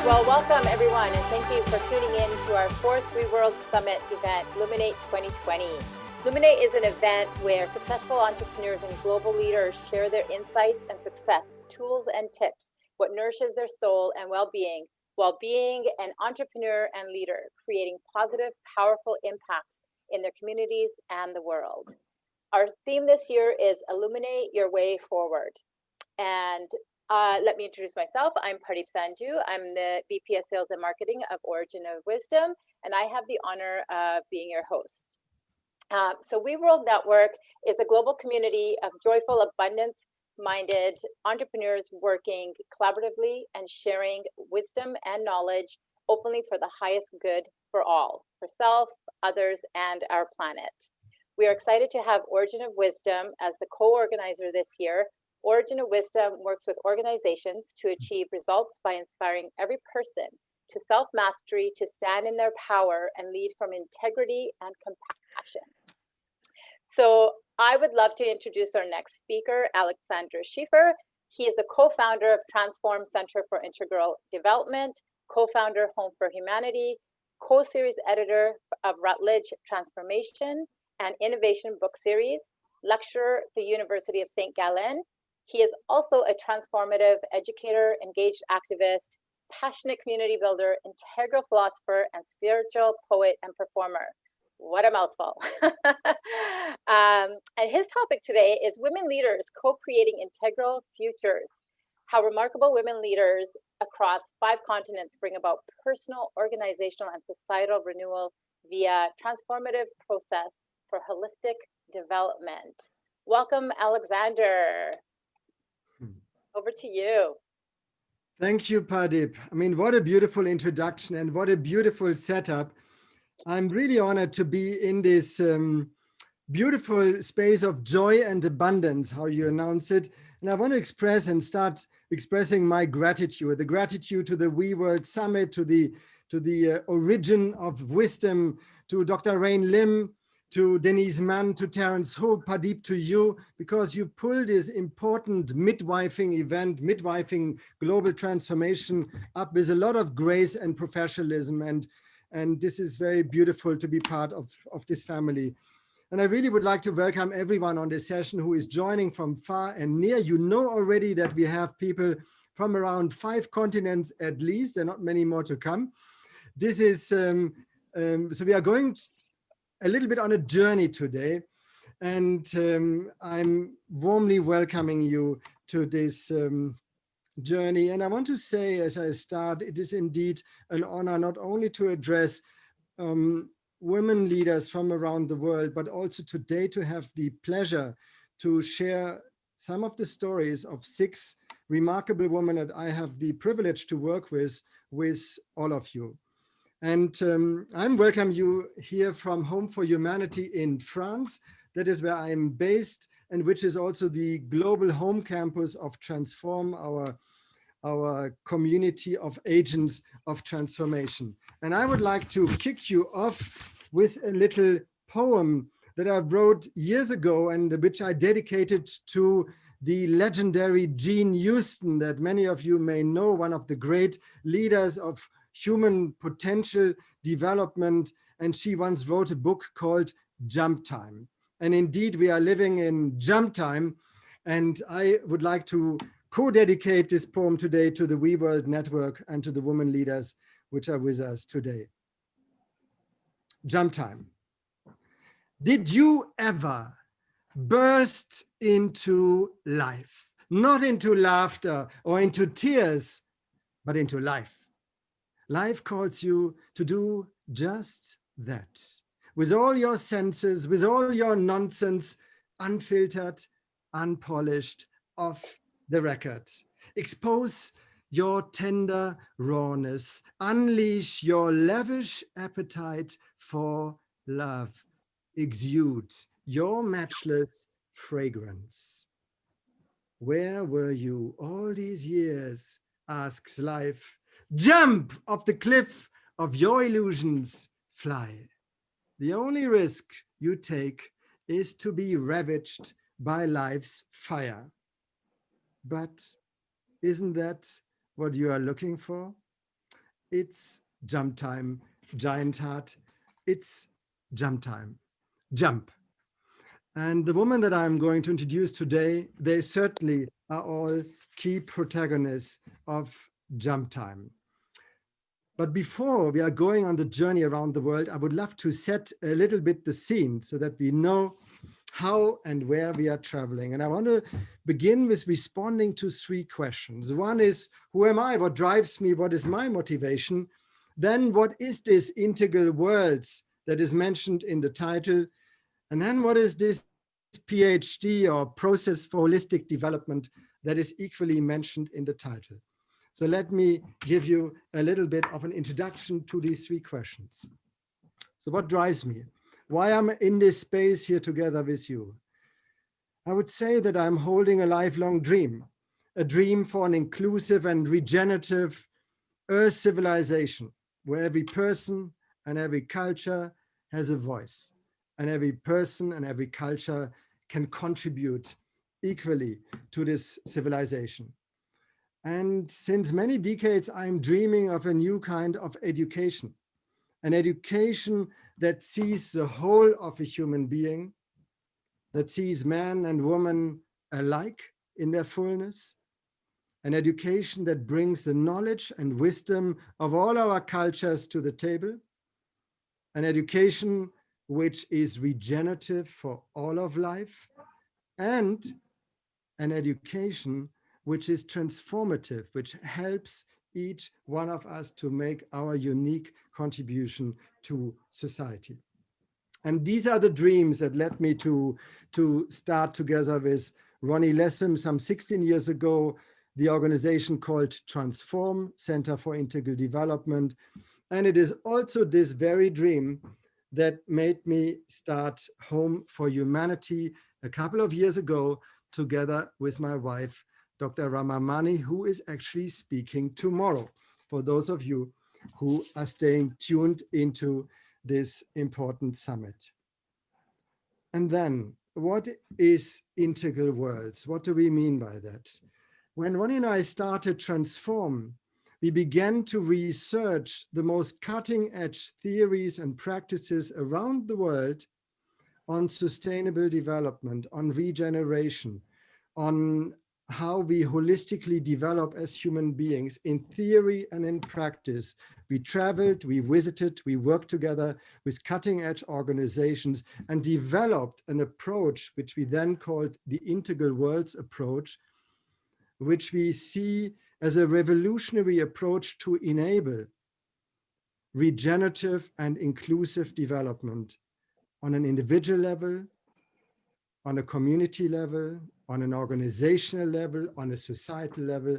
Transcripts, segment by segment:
Well, welcome everyone, and thank you for tuning in to our fourth WeWorld Summit event, Luminate 2020. Luminate is an event where successful entrepreneurs and global leaders share their insights and success, tools and tips, what nourishes their soul and well-being, while being an entrepreneur and leader, creating positive, powerful impacts in their communities and the world. Our theme this year is Illuminate Your Way Forward. And let me introduce myself. I'm Pardeep Sandhu. I'm the VP of Sales and Marketing of Origin of Wisdom, and I have the honor of being your host. So WeWorld Network is a global community of joyful, abundance-minded entrepreneurs working collaboratively and sharing wisdom and knowledge openly for the highest good for all, for self, others, and our planet. We are excited to have Origin of Wisdom as the co-organizer this year. Origin of Wisdom works with organizations to achieve results by inspiring every person to self-mastery, to stand in their power and lead from integrity and compassion. So I would love to introduce our next speaker, Alexander Schieffer. He is the co-founder of TRANS4M Center for Integral Development, co-founder Home for Humanity, co-series editor of Routledge Transformation and Innovation book series, lecturer at the University of St. Gallen. He is also a transformative educator, engaged activist, passionate community builder, integral philosopher, and spiritual poet and performer. What a mouthful. And his topic today is Women Leaders Co-Creating Integral Futures, how remarkable women leaders across 5 continents bring about personal, organizational, and societal renewal via transformative process for holistic development. Welcome, Alexander. Over to you. Thank you, Pardeep. I mean, what a beautiful introduction and what a beautiful setup. I'm really honored to be in this beautiful space of joy and abundance, how you announce it. And I want to express and start expressing my gratitude, the gratitude to the WeWorld Summit, to the Origin of Wisdom, to Dr. Rain Lim, to Denise Mann, to Terence Ho, Pardeep, to you, because you pulled this important midwifing event, midwifing global transformation up with a lot of grace and professionalism. And this is very beautiful to be part of this family. And I really would like to welcome everyone on this session who is joining from far and near. You know already that we have people from around 5 continents at least, and not many more to come. This is, so we are going a little bit on a journey today, and I'm warmly welcoming you to this journey. And I want to say, as I start, it is indeed an honor not only to address women leaders from around the world, but also today to have the pleasure to share some of the stories of 6 remarkable women that I have the privilege to work with all of you. And I'm welcome you here from Home for Humanity in France. That is where I'm based, and which is also the global home campus of TRANS4M, our community of agents of transformation. And I would like to kick you off with a little poem that I wrote years ago and which I dedicated to the legendary Jean Houston, that many of you may know, one of the great leaders of human potential development. And she once wrote a book called Jump Time. And indeed, we are living in jump time. And I would like to co-dedicate this poem today to the WeWorld Network and to the women leaders which are with us today. Jump time. Did you ever burst into life? Not into laughter or into tears, but into life. Life calls you to do just that. With all your senses, with all your nonsense, unfiltered, unpolished, off the record. Expose your tender rawness. Unleash your lavish appetite for love. Exude your matchless fragrance. Where were you all these years, asks life. Jump off the cliff of your illusions, fly. The only risk you take is to be ravaged by life's fire. But isn't that what you are looking for? It's jump time, giant heart. It's jump time, jump. And the woman that I'm going to introduce today, they certainly are all key protagonists of jump time. But before we are going on the journey around the world, I would love to set a little bit the scene so that we know how and where we are traveling. And I want to begin with responding to three questions. One is, who am I? What drives me? What is my motivation? Then what is this integral worlds that is mentioned in the title? And then what is this PhD or process for holistic development that is equally mentioned in the title? So let me give you a little bit of an introduction to these three questions. So what drives me? Why I'm in this space here together with you? I would say that I'm holding a lifelong dream, a dream for an inclusive and regenerative Earth civilization, where every person and every culture has a voice, and every person and every culture can contribute equally to this civilization. And since many decades, I'm dreaming of a new kind of education, an education that sees the whole of a human being, that sees man and woman alike in their fullness, an education that brings the knowledge and wisdom of all our cultures to the table, an education which is regenerative for all of life, and an education which is transformative, which helps each one of us to make our unique contribution to society. And these are the dreams that led me to start together with Ronnie Lessem some 16 years ago, the organization called TRANS4M, Center for Integral Development. And it is also this very dream that made me start Home for Humanity a couple of years ago, together with my wife, Dr. Ramamani, who is actually speaking tomorrow, for those of you who are staying tuned into this important summit. And then, what is integral worlds? What do we mean by that? When Ronnie and I started TRANS4M, we began to research the most cutting-edge theories and practices around the world on sustainable development, on regeneration, on how we holistically develop as human beings in theory and in practice. We traveled, we visited, we worked together with cutting-edge organizations and developed an approach which we then called the integral worlds approach, which we see as a revolutionary approach to enable regenerative and inclusive development on an individual level, on a community level, on an organizational level, on a societal level,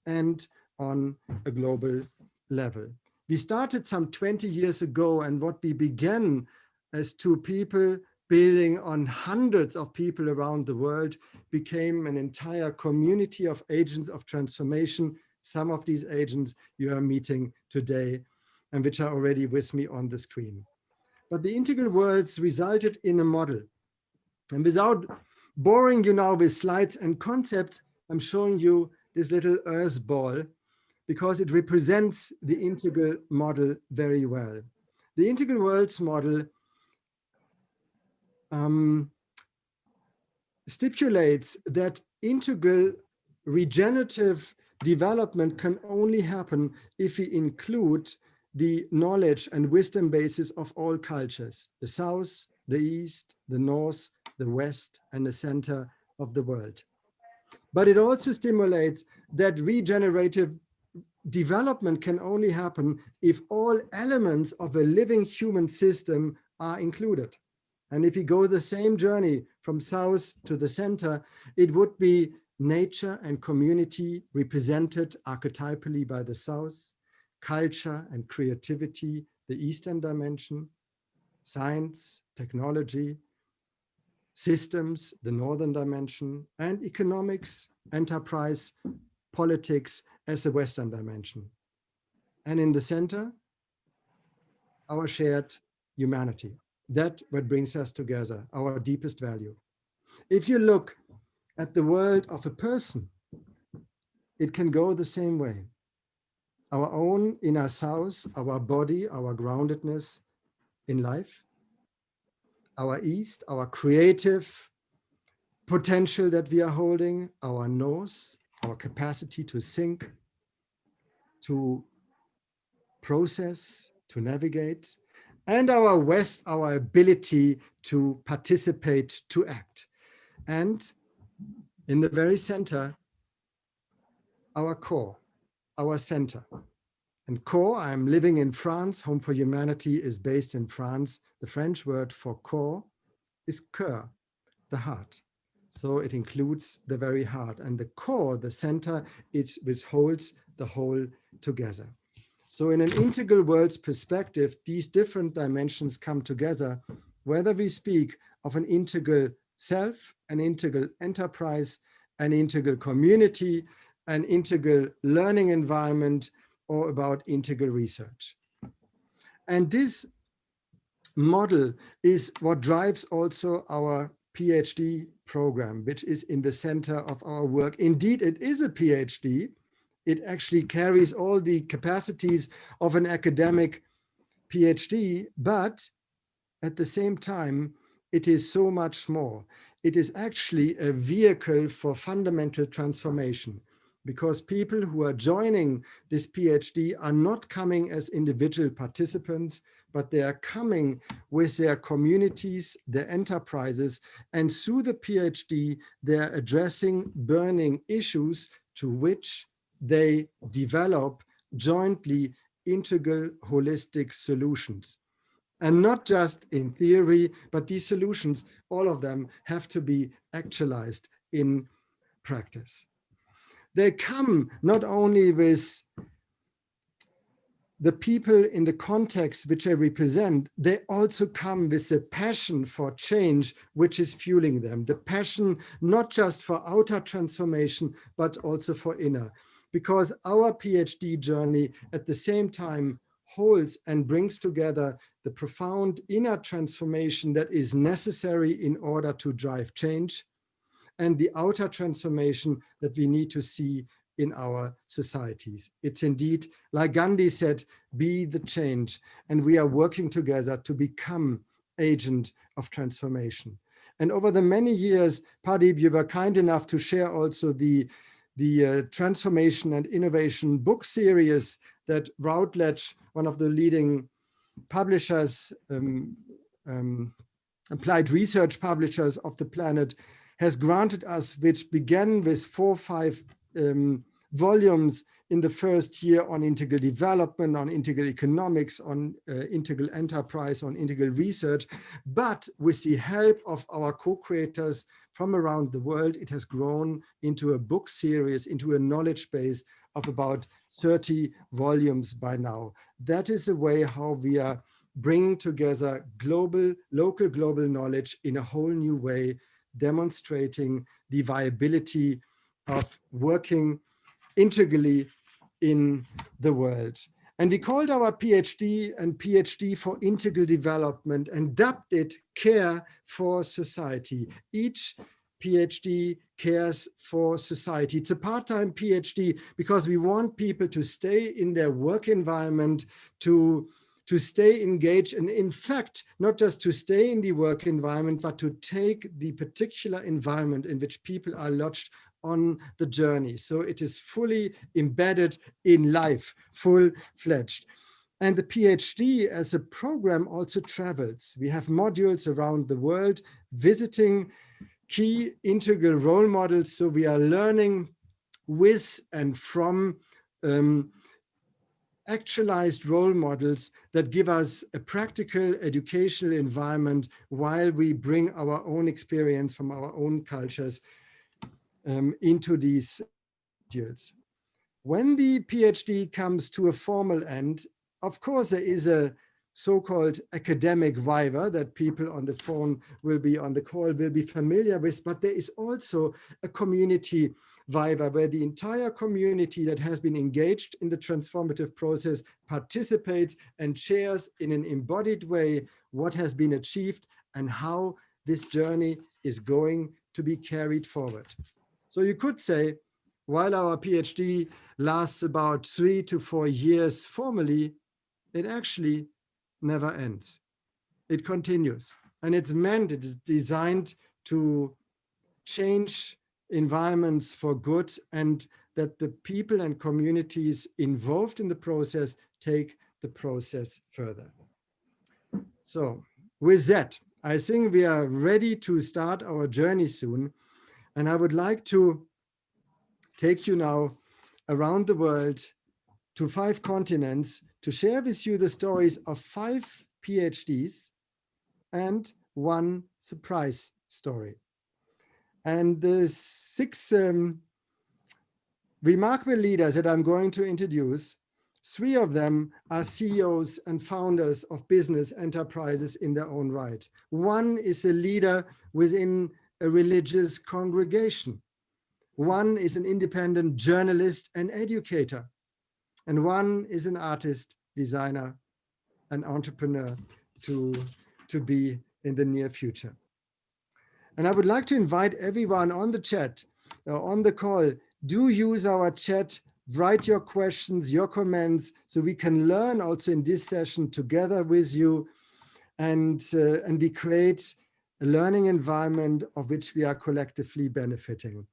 and on a global level. We started some 20 years ago, and what we began as two people building on hundreds of people around the world became an entire community of agents of transformation. Some of these agents you are meeting today and which are already with me on the screen. But the integral worlds resulted in a model. And without boring you now with slides and concepts, I'm showing you this little earth ball because it represents the integral model very well. The integral worlds model stipulates that integral regenerative development can only happen if we include the knowledge and wisdom bases of all cultures, the South, the East, the North, the West, and the center of the world. But it also stimulates that regenerative development can only happen if all elements of a living human system are included. And if we go the same journey from south to the center, it would be nature and community represented archetypally by the south, culture and creativity, the eastern dimension, science, technology, systems, the northern dimension, and economics, enterprise, politics as the western dimension. And in the center, our shared humanity. That's what brings us together, our deepest value. If you look at the world of a person, it can go the same way. our own inner south, our body, our groundedness in life, our east, our creative potential that we are holding, our nose, our capacity to think, to process, to navigate, and our west, our ability to participate, to act. And in the very center, our core, our center. And core, I'm living in France, Home for Humanity is based in France. The French word for core is cœur, the heart. So it includes the very heart. And the core, the center, which holds the whole together. So in an integral world's perspective, these different dimensions come together, whether we speak of an integral self, an integral enterprise, an integral community, an integral learning environment, or about integral research. And this model is what drives also our PhD program, which is in the center of our work. Indeed, it is a PhD. It actually carries all the capacities of an academic PhD, but at the same time, it is so much more. It is actually a vehicle for fundamental transformation, because people who are joining this PhD are not coming as individual participants, but they are coming with their communities, their enterprises, and through the PhD, they're addressing burning issues to which they develop jointly integral holistic solutions. And not just in theory, but these solutions, all of them have to be actualized in practice. They come not only with the people in the context which they represent, they also come with a passion for change, which is fueling them. The passion, not just for outer transformation, but also for inner. Because our PhD journey at the same time holds and brings together the profound inner transformation that is necessary in order to drive change, and the outer transformation that we need to see in our societies. It's indeed, like Gandhi said, be the change. And we are working together to become agent of transformation. And over the many years, Pradeep, you were kind enough to share also the transformation and innovation book series that Routledge, one of the leading publishers, applied research publishers of the planet, has granted us, which began with 4 or 5 volumes in the first year on integral development, on integral economics, on integral enterprise, on integral research. But with the help of our co-creators from around the world, it has grown into a book series, into a knowledge base of about 30 volumes by now. That is the way how we are bringing together local global knowledge in a whole new way, demonstrating the viability of working integrally in the world. And we called our PhD and PhD for integral development and dubbed it Care for Society. Each PhD cares for society. It's a part-time PhD because we want people to stay in their work environment, to stay engaged, and in fact, not just to stay in the work environment, but to take the particular environment in which people are lodged on the journey. So it is fully embedded in life, full-fledged. And the PhD as a program also travels. We have modules around the world visiting key integral role models. So we are learning with and from actualized role models that give us a practical educational environment while we bring our own experience from our own cultures into these modules. When the PhD comes to a formal end, of course, there is a so-called academic viva that people on the phone will be on the call will be familiar with, but there is also a community viva where the entire community that has been engaged in the transformative process participates and shares in an embodied way what has been achieved and how this journey is going to be carried forward. So you could say while our PhD lasts about 3 to 4 years formally, it actually never ends. It continues. And it's meant, it is designed to change environments for good, and that the people and communities involved in the process take the process further. So with that, I think we are ready to start our journey soon. And I would like to take you now around the world to 5 continents to share with you the stories of 5 PhDs and 1 surprise story. And the 6 remarkable leaders that I'm going to introduce, 3 of them are CEOs and founders of business enterprises in their own right. 1 is a leader within a religious congregation. 1 is an independent journalist and educator. And 1 is an artist, designer, and entrepreneur to be in the near future. And I would like to invite everyone on the chat, on the call, do use our chat, write your questions, your comments, so we can learn also in this session together with you, and we create a learning environment of which we are collectively benefiting.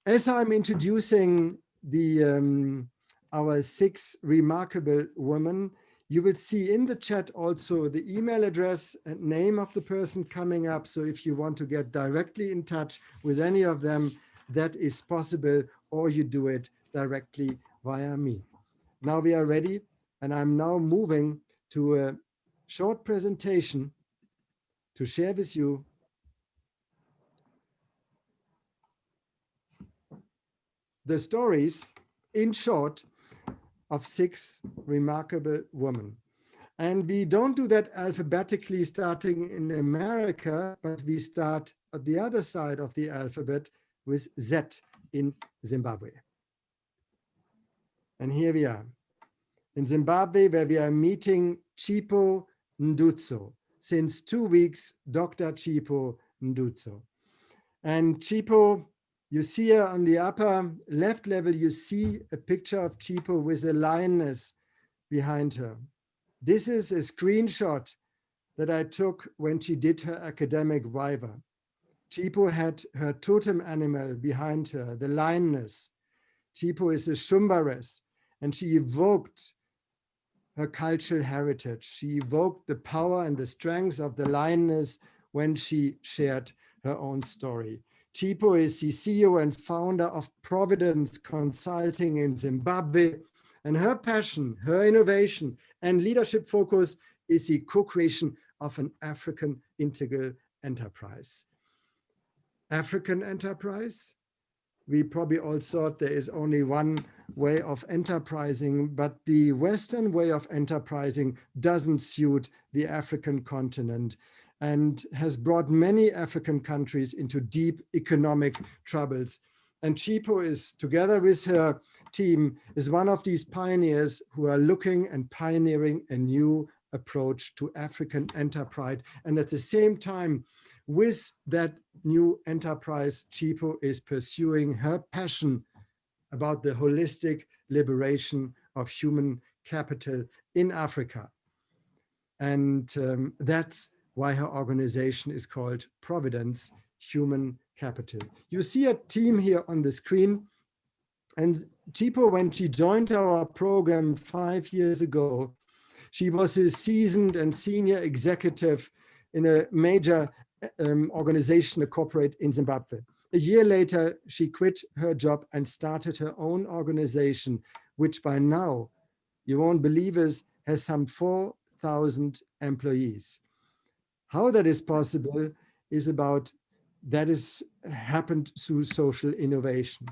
As I'm introducing our 6 remarkable women, you will see in the chat also the email address and name of the person coming up. So if you want to get directly in touch with any of them, that is possible, or you do it directly via me. Now we are ready, and I'm now moving to a short presentation to share with you the stories, in short, of 6 remarkable women. And we don't do that alphabetically starting in America, but we start at the other side of the alphabet with Z in Zimbabwe. And here we are in Zimbabwe, where we are meeting Chipo Ndutso. Since 2 weeks, Dr. Chipo Ndutso. And Chipo, you see her on the upper left level, you see a picture of Chipo with a lioness behind her. This is a screenshot that I took when she did her academic viva. Chipo had her totem animal behind her, the lioness. Chipo is a Shumbares, and she evoked her cultural heritage. She evoked the power and the strength of the lioness when she shared her own story. Chipo is the CEO and founder of Providence Consulting in Zimbabwe, and her passion, her innovation, and leadership focus is the co-creation of an African integral enterprise. African enterprise? We probably all thought there is only one way of enterprising, but the Western way of enterprising doesn't suit the African continent and has brought many African countries into deep economic troubles. And Chipo is, together with her team, is one of these pioneers who are looking and pioneering a new approach to African enterprise. And at the same time, with that new enterprise, Chipo is pursuing her passion about the holistic liberation of human capital in Africa. And that's why her organization is called Providence Human Capital. You see a team here on the screen. And Chipo, when she joined our program 5 years ago, she was a seasoned and senior executive in a major organization, a corporate in Zimbabwe. A year later, she quit her job and started her own organization, which by now, you won't believe it, has some 4,000 employees. How that is possible is happened through social innovation.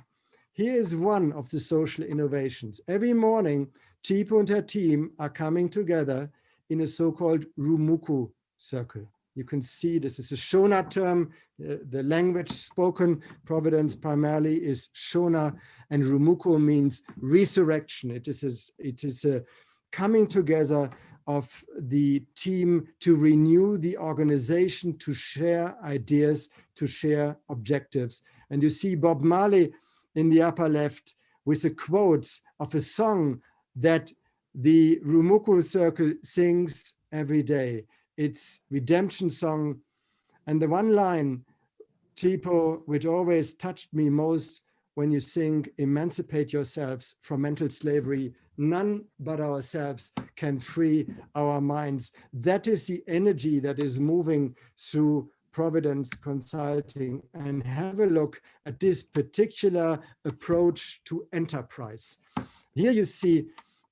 Here is one of the social innovations. Every morning, Chipo and her team are coming together in a so-called Rumuku circle. You can see this is a Shona term. The language spoken Providence primarily is Shona, and Rumuku means resurrection. It is a coming together of the team to renew the organization, to share ideas, to share objectives. And you see Bob Marley in the upper left with a quote of a song that the Rumuku Circle sings every day. It's redemption song. And the one line, Tipo, which always touched me most when you sing, emancipate yourselves from mental slavery, none but ourselves can free our minds. That is the energy that is moving through Providence Consulting. And have a look at this particular approach to enterprise. Here you see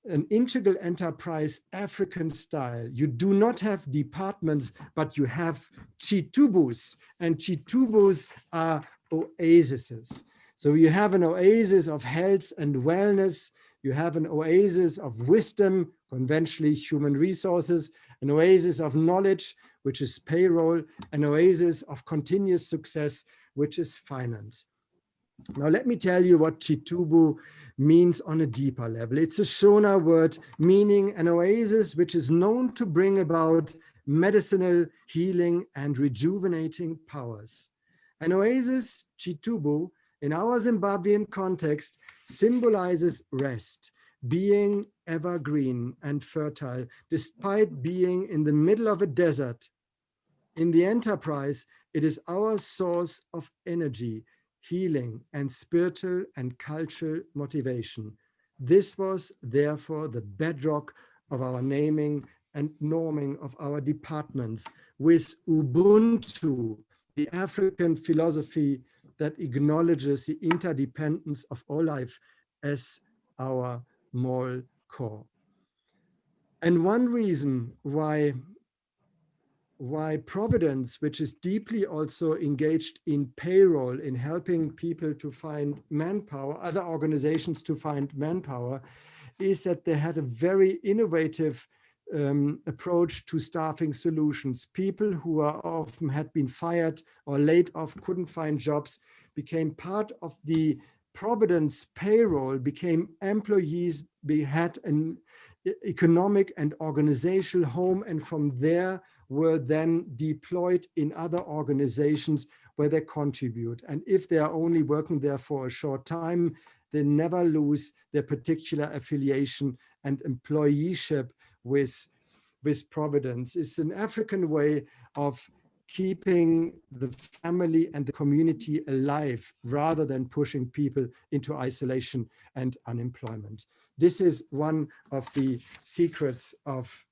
an integral enterprise African style. You do not have departments, but you have chitubus, and chitubus are oases. So you have an oasis of health and wellness. You have an oasis of wisdom, conventionally human resources, an oasis of knowledge, which is payroll, an oasis of continuous success, which is finance. Now, let me tell you what Chitubu means on a deeper level. It's a Shona word meaning an oasis which is known to bring about medicinal, healing, and rejuvenating powers. An oasis, Chitubu, in our Zimbabwean context, symbolizes rest, being evergreen and fertile, despite being in the middle of a desert. In the enterprise, it is our source of energy, healing, and spiritual and cultural motivation. This was therefore the bedrock of our naming and norming of our departments, with Ubuntu, the African philosophy that acknowledges the interdependence of all life, as our moral core. And one reason why Providence, which is deeply also engaged in payroll, in helping people to find manpower, other organizations to find manpower, is that they had a very innovative approach to staffing solutions. People who are often had been fired or laid off, couldn't find jobs, became part of the Providence payroll, became employees, had an economic and organizational home, and from there were then deployed in other organizations where they contribute. And if they are only working there for a short time, they never lose their particular affiliation and employeeship with Providence. It's an African way of keeping the family and the community alive rather than pushing people into isolation and unemployment. This is one of the secrets of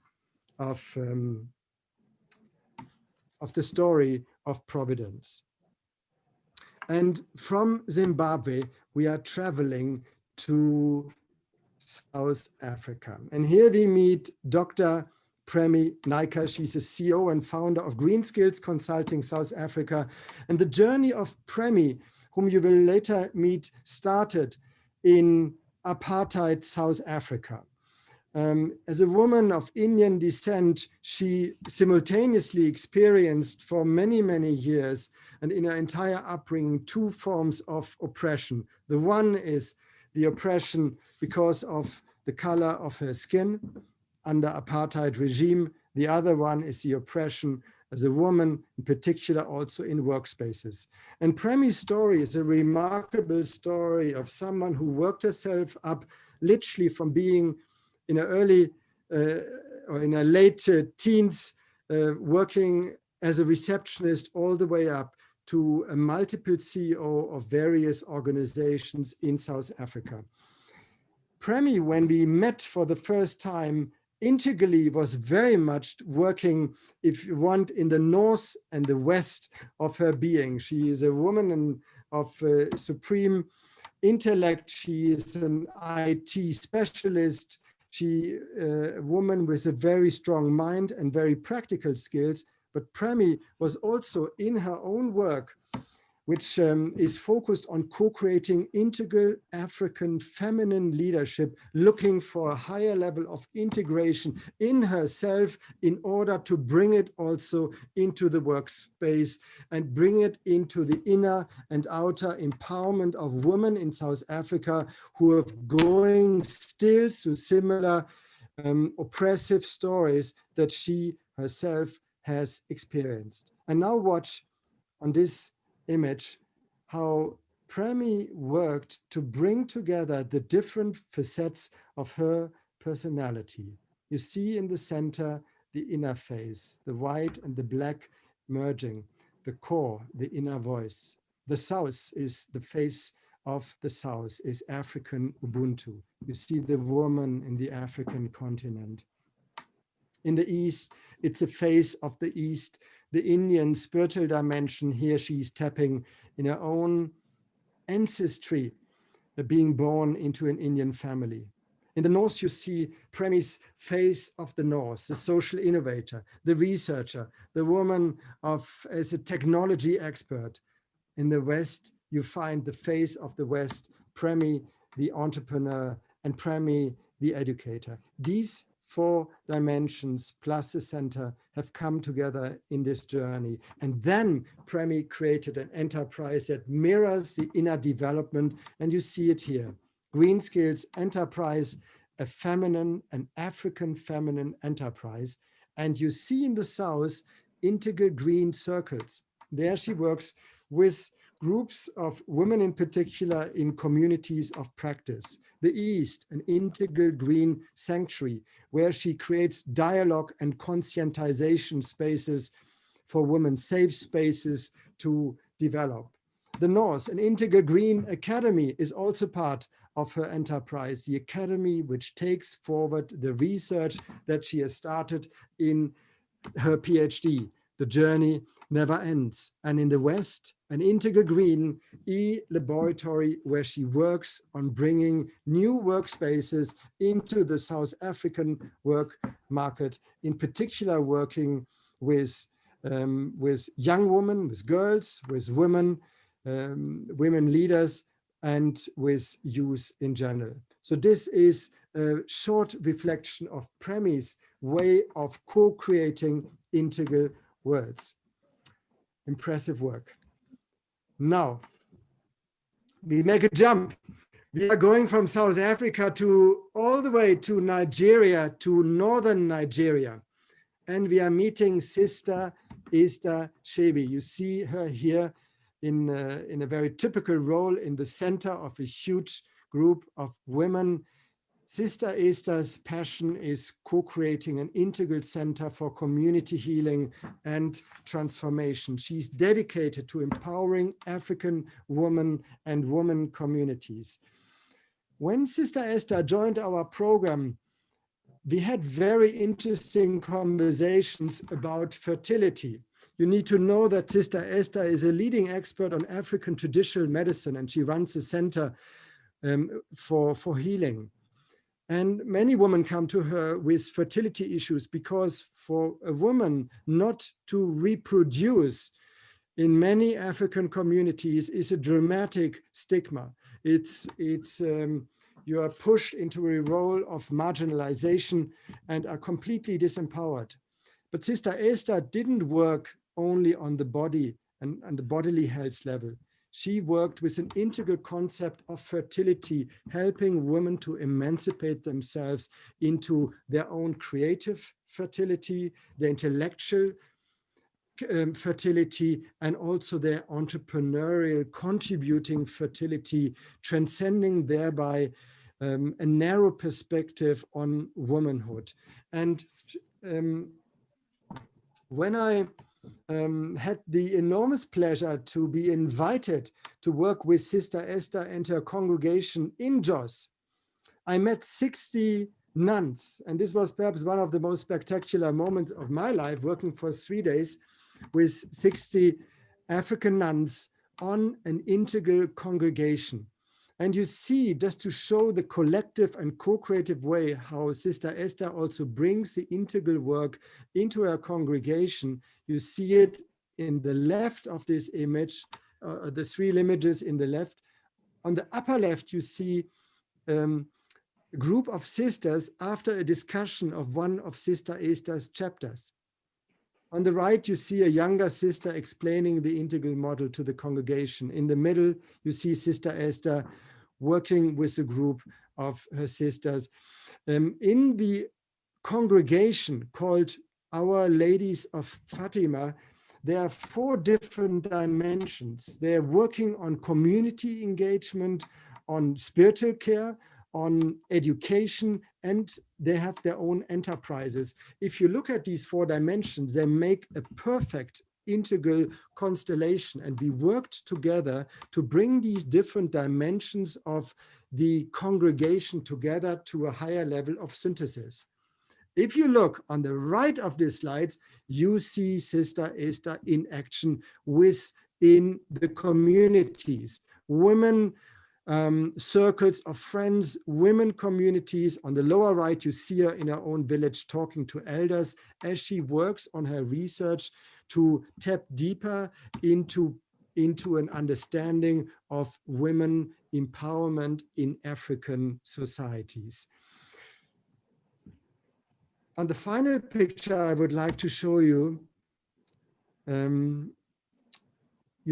the story of Providence. And from Zimbabwe, we are traveling to South Africa. And here we meet Dr. Premi Naika. She's a CEO and founder of Green Skills Consulting South Africa. And the journey of Premi, whom you will later meet, started in apartheid South Africa. As a woman of Indian descent, she simultaneously experienced for many, many years and in her entire upbringing 2 forms of oppression. The one is the oppression because of the color of her skin under apartheid regime. The other one is the oppression as a woman, in particular also in workspaces. And Premi's story is a remarkable story of someone who worked herself up literally from being in her early or in her late teens, working as a receptionist all the way up to a multiple CEO of various organizations in South Africa. Premi, when we met for the first time, integrally was very much working, if you want, in the north and the west of her being. She is a woman of supreme intellect. She is an IT specialist. She a woman with a very strong mind and very practical skills. But Premi was also in her own work, which is focused on co-creating integral African feminine leadership, looking for a higher level of integration in herself in order to bring it also into the workspace and bring it into the inner and outer empowerment of women in South Africa who are going still through similar oppressive stories that she herself has experienced. And now watch on this image how Premi worked to bring together the different facets of her personality. You see in the center the inner face, the white and the black merging, the core, the inner voice. The south is the face of the south, is African Ubuntu. You see the woman in the African continent. In the east, it's a face of the east, the Indian spiritual dimension. Here she's tapping in her own ancestry, being born into an Indian family. In the north, you see Premi's face of the north, the social innovator, the researcher, the woman as a technology expert. In the west, you find the face of the west, Premi, the entrepreneur, and Premi, the educator. These 4 dimensions plus the center have come together in this journey. And then Premi created an enterprise that mirrors the inner development, and you see it here. Green Skills Enterprise, an African feminine enterprise. And you see in the south, integral green circles. There she works with groups of women in particular in communities of practice. The East, an integral green sanctuary, where she creates dialogue and conscientization spaces for women, safe spaces to develop. The North, an integral green academy, is also part of her enterprise, the academy which takes forward the research that she has started in her PhD. The journey never ends. And in the West, an integral green e-laboratory where she works on bringing new workspaces into the South African work market, in particular working with young women, with girls, with women, women leaders, and with youth in general. So this is a short reflection of Premi's way of co-creating integral worlds. Impressive work. Now, we make a jump. We are going from South Africa to all the way to Nigeria, to northern Nigeria. And we are meeting Sister Esther Shebi. You see her here in a very typical role in the center of a huge group of women. Sister Esther's passion is co-creating an integral center for community healing and transformation. She's dedicated to empowering African women and women communities. When Sister Esther joined our program, we had very interesting conversations about fertility. You need to know that Sister Esther is a leading expert on African traditional medicine, and she runs a center for healing. And many women come to her with fertility issues because for a woman not to reproduce in many African communities is a dramatic stigma. You are pushed into a role of marginalization and are completely disempowered. But Sister Esther didn't work only on the body and the bodily health level. She worked with an integral concept of fertility, helping women to emancipate themselves into their own creative fertility, their intellectual fertility, and also their entrepreneurial contributing fertility, transcending thereby a narrow perspective on womanhood. And when I had the enormous pleasure to be invited to work with Sister Esther and her congregation in Jos, I met 60 nuns, and this was perhaps one of the most spectacular moments of my life, working for 3 days with 60 African nuns on an integral congregation. And you see, just to show the collective and co-creative way how Sister Esther also brings the integral work into her congregation, you see it in the left of this image, the 3 images in the left. On the upper left, you see a group of sisters after a discussion of one of Sister Esther's chapters. On the right, you see a younger sister explaining the integral model to the congregation. In the middle, you see Sister Esther working with a group of her sisters. In the congregation called Our Ladies of Fatima, there are 4 different dimensions. They're working on community engagement, on spiritual care, on education, and they have their own enterprises. If you look at these 4 dimensions, they make a perfect integral constellation. And we worked together to bring these different dimensions of the congregation together to a higher level of synthesis. If you look on the right of these slides, you see Sister Esther in action within the communities. Women circles of friends, women communities. On the lower right, you see her in her own village talking to elders as she works on her research to tap deeper into an understanding of women empowerment in African societies. On the final picture, I would like to show you, you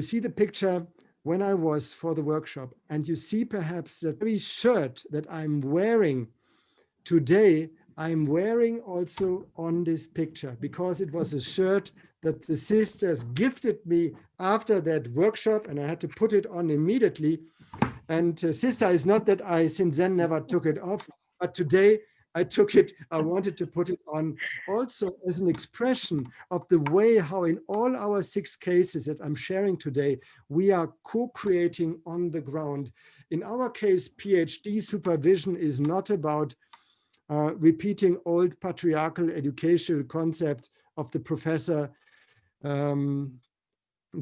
see the picture when I was for the workshop, and you see perhaps the very shirt that I'm wearing today, I'm wearing also on this picture, because it was a shirt that the sisters gifted me after that workshop, and I had to put it on immediately. And sister, is not that I since then never took it off, but today I took it, I wanted to put it on also as an expression of the way how in all our 6 cases that I'm sharing today, we are co-creating on the ground. In our case, PhD supervision is not about repeating old patriarchal educational concepts of the professor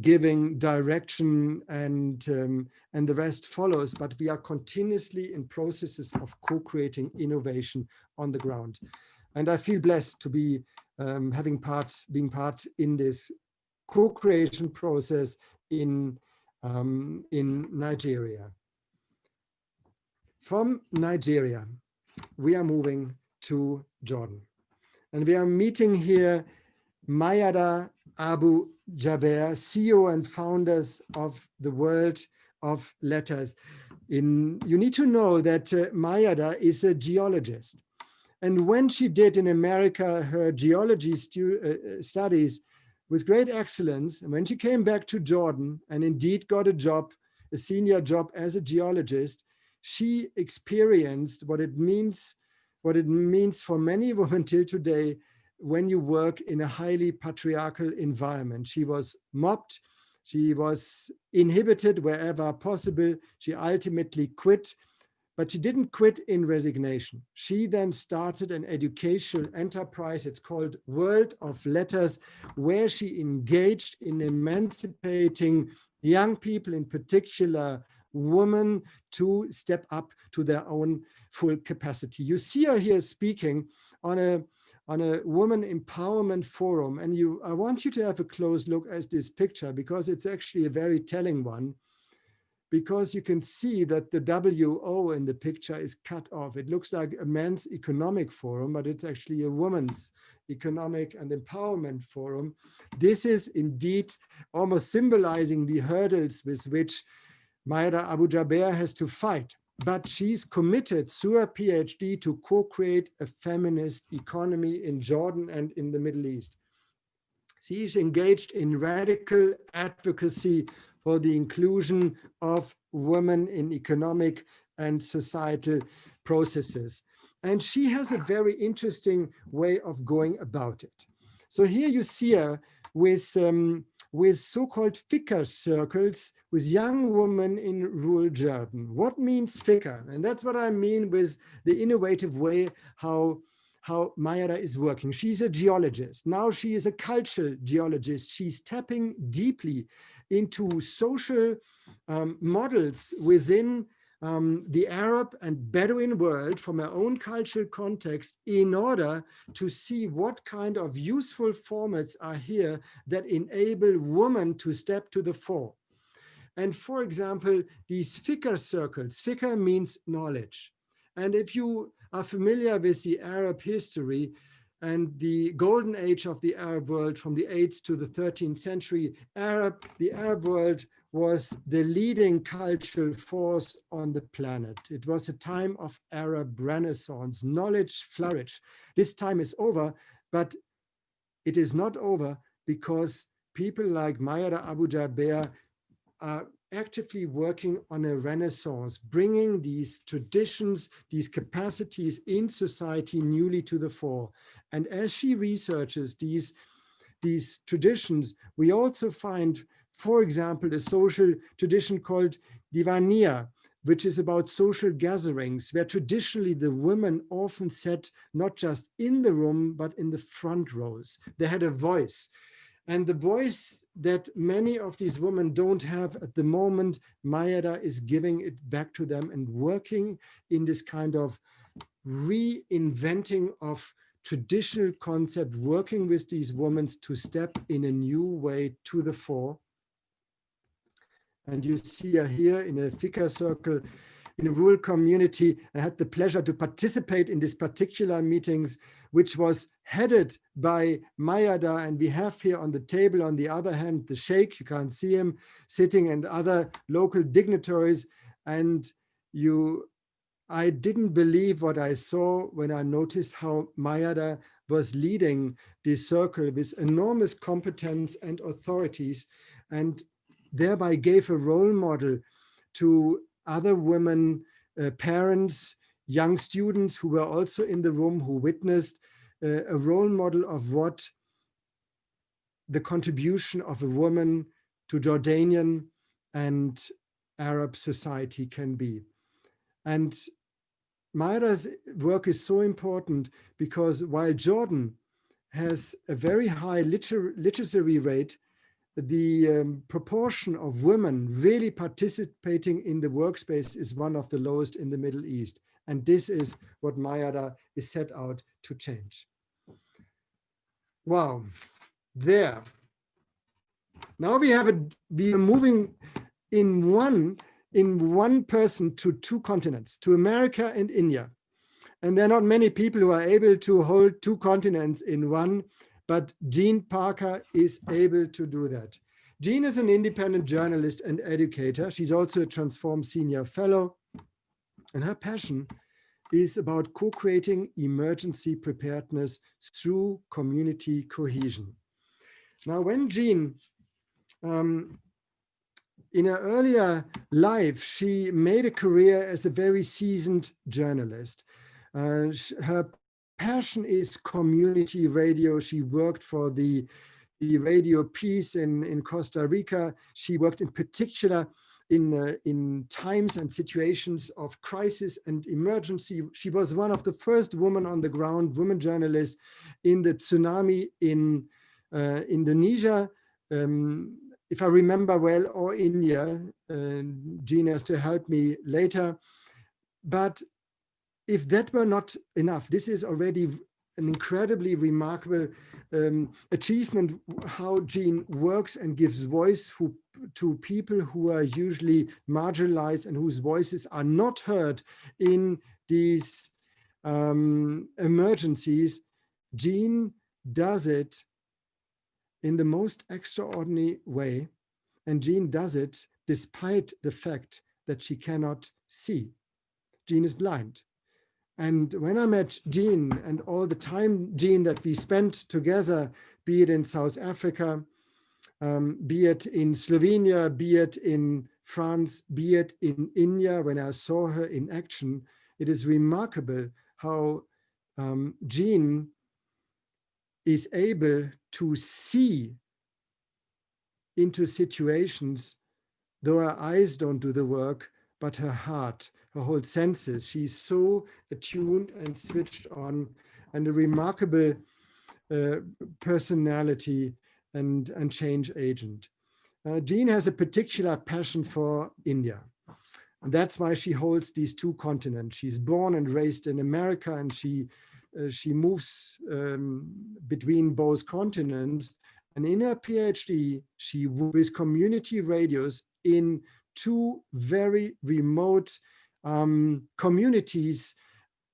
giving direction and the rest follows, but we are continuously in processes of co-creating innovation on the ground. And I feel blessed to be being part in this co-creation process in Nigeria. From Nigeria, we are moving to Jordan. And we are meeting here Mayada Abu Jaber, CEO and founders of the World of Letters. You need to know that Mayada is a geologist. And when she did in America her geology studies with great excellence, and when she came back to Jordan and indeed got a job, a senior job as a geologist, she experienced what it means for many women till today when you work in a highly patriarchal environment. She was mobbed, she was inhibited wherever possible. She ultimately quit, but she didn't quit in resignation. She then started an educational enterprise, it's called World of Letters, where she engaged in emancipating young people, in particular women, to step up to their own full capacity. You see her here speaking on a woman empowerment forum, and I want you to have a close look at this picture, because it's actually a very telling one, because you can see that the WO in the picture is cut off. It looks like a men's economic forum, but it's actually a woman's economic and empowerment forum. This is indeed almost symbolizing the hurdles with which Mayada Abu Jaber has to fight. But she's committed through her PhD to co-create a feminist economy in Jordan and in the Middle East. She is engaged in radical advocacy for the inclusion of women in economic and societal processes. And she has a very interesting way of going about it. So here you see her with so-called fikr circles with young women in rural Jordan. What means fikr? And that's what I mean with the innovative way how Mayada is working. She's a geologist. Now she is a cultural geologist. She's tapping deeply into social models within the Arab and Bedouin world from her own cultural context, in order to see what kind of useful formats are here that enable women to step to the fore. And for example, these fikr circles, fikr means knowledge. And if you are familiar with the Arab history and the golden age of the Arab world from the 8th to the 13th century, the Arab world was the leading cultural force on the planet. It was a time of Arab Renaissance, knowledge flourished. This time is over, but it is not over because people like Mayada Abu Jaber are actively working on a renaissance, bringing these traditions, these capacities in society newly to the fore. And as she researches these traditions, we also find, for example, a social tradition called Divania, which is about social gatherings, where traditionally the women often sat not just in the room, but in the front rows. They had a voice. And the voice that many of these women don't have at the moment, Mayada is giving it back to them and working in this kind of reinventing of traditional concept, working with these women to step in a new way to the fore. And you see her here in a fika circle in a rural community. I had the pleasure to participate in this particular meetings, which was headed by Mayada. And we have here on the table, on the other hand, the sheikh, you can't see him, sitting, and other local dignitaries. And I didn't believe what I saw when I noticed how Mayada was leading this circle with enormous competence and authorities, and thereby gave a role model to other women, parents, young students who were also in the room, who witnessed a role model of what the contribution of a woman to Jordanian and Arab society can be. And Mayada's work is so important because while Jordan has a very high literacy rate, the proportion of women really participating in the workspace is one of the lowest in the Middle East. And this is what Mayada is set out to change. Wow, there. Now we are moving in one person to two continents, to America and India. And there are not many people who are able to hold two continents in one, but Jean Parker is able to do that. Jean is an independent journalist and educator. She's also a Transform Senior Fellow. And her passion is about co-creating emergency preparedness through community cohesion. Now, when Jean, in her earlier life, she made a career as a very seasoned journalist. Her passion is community radio. She worked for the Radio Peace in Costa Rica. She worked in particular in times and situations of crisis and emergency. She was one of the first women on the ground, women journalists in the tsunami in Indonesia, if I remember well, or India. Jean has to help me later. But if that were not enough, this is already an incredibly remarkable achievement, how Jean works and gives voice to people who are usually marginalized and whose voices are not heard in these emergencies. Jean does it in the most extraordinary way, and Jean does it despite the fact that she cannot see. Jean is blind. And when I met Jean, and all the time, Jean, that we spent together, be it in South Africa, be it in Slovenia, be it in France, be it in India, when I saw her in action, it is remarkable how Jean is able to see into situations, though her eyes don't do the work, but her heart, her whole senses. She's so attuned and switched on, and a remarkable personality and change agent. Jean has a particular passion for India. And that's why she holds these two continents. She's born and raised in America, and she moves between both continents. And in her PhD, she with community radios in two very remote communities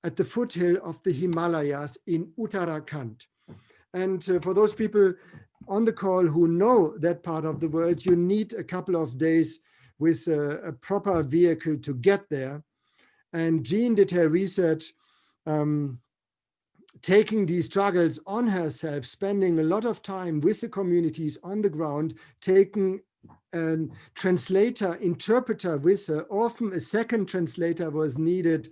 at the foothill of the Himalayas in Uttarakhand. And for those people on the call who know that part of the world, you need a couple of days with a proper vehicle to get there. And Jean did her research taking these struggles on herself, spending a lot of time with the communities on the ground, taking a translator, interpreter with her. Often a second translator was needed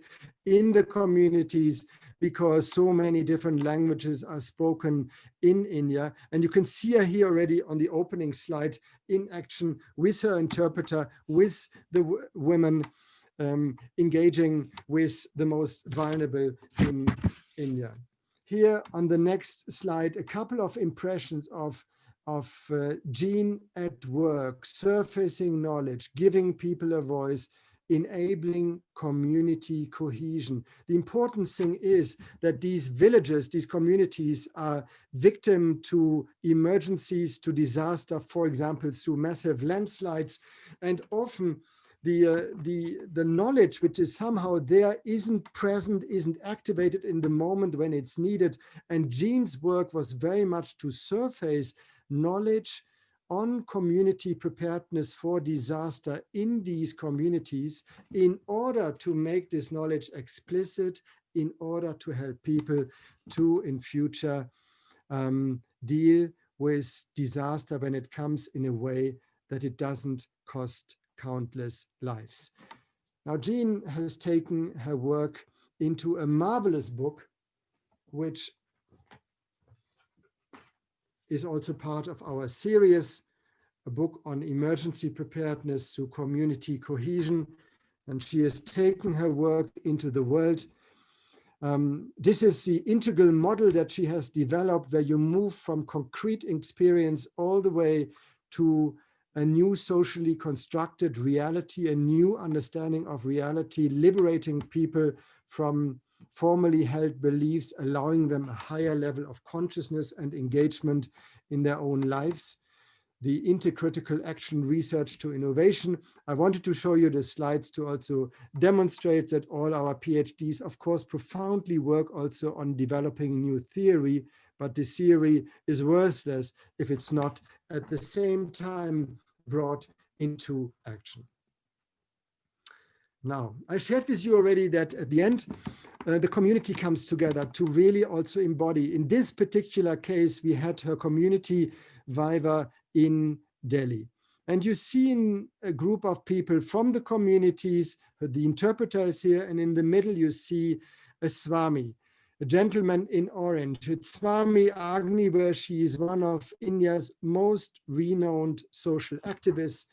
in the communities because so many different languages are spoken in India. And you can see her here already on the opening slide in action with her interpreter, with the women engaging with the most vulnerable in India. Here on the next slide, a couple of impressions of Jean at work, surfacing knowledge, giving people a voice, enabling community cohesion. The important thing is that these villages, these communities are victim to emergencies, to disaster, for example, through massive landslides, and often the knowledge which is somehow there isn't present, isn't activated in the moment when it's needed. And Jean's work was very much to surface knowledge on community preparedness for disaster in these communities in order to make this knowledge explicit, in order to help people to, in future, deal with disaster when it comes in a way that it doesn't cost countless lives. Now, Jean has taken her work into a marvelous book, which is also part of our series, a book on emergency preparedness through community cohesion. And she has taken her work into the world. This is the integral model that she has developed, where you move from concrete experience all the way to a new socially constructed reality, a new understanding of reality, liberating people from formally held beliefs, allowing them a higher level of consciousness and engagement in their own lives. The intercritical action research to innovation. I wanted to show you the slides to also demonstrate that all our PhDs, of course, profoundly work also on developing new theory, but the theory is worthless if it's not at the same time brought into action. Now, I shared with you already that at the end, the community comes together to really also embody. In this particular case, we had her community viva in Delhi. And you see in a group of people from the communities, the interpreter is here, and in the middle you see a Swami, a gentleman in orange. It's Swami Agni, where she is one of India's most renowned social activists.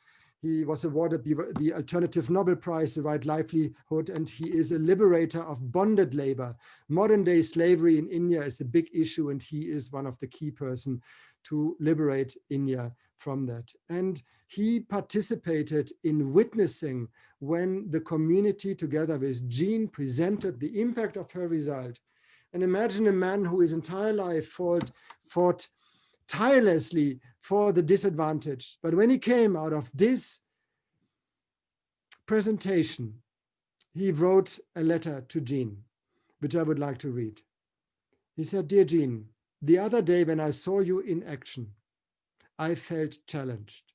He was awarded the Alternative Nobel Prize, the Right Livelihood, and he is a liberator of bonded labor. Modern day slavery in India is a big issue, and he is one of the key persons to liberate India from that. And he participated in witnessing when the community, together with Jean, presented the impact of her result. And imagine a man who his entire life fought tirelessly for the disadvantaged. But when he came out of this presentation, he wrote a letter to Jean, which I would like to read. He said, "Dear Jean, the other day when I saw you in action, I felt challenged.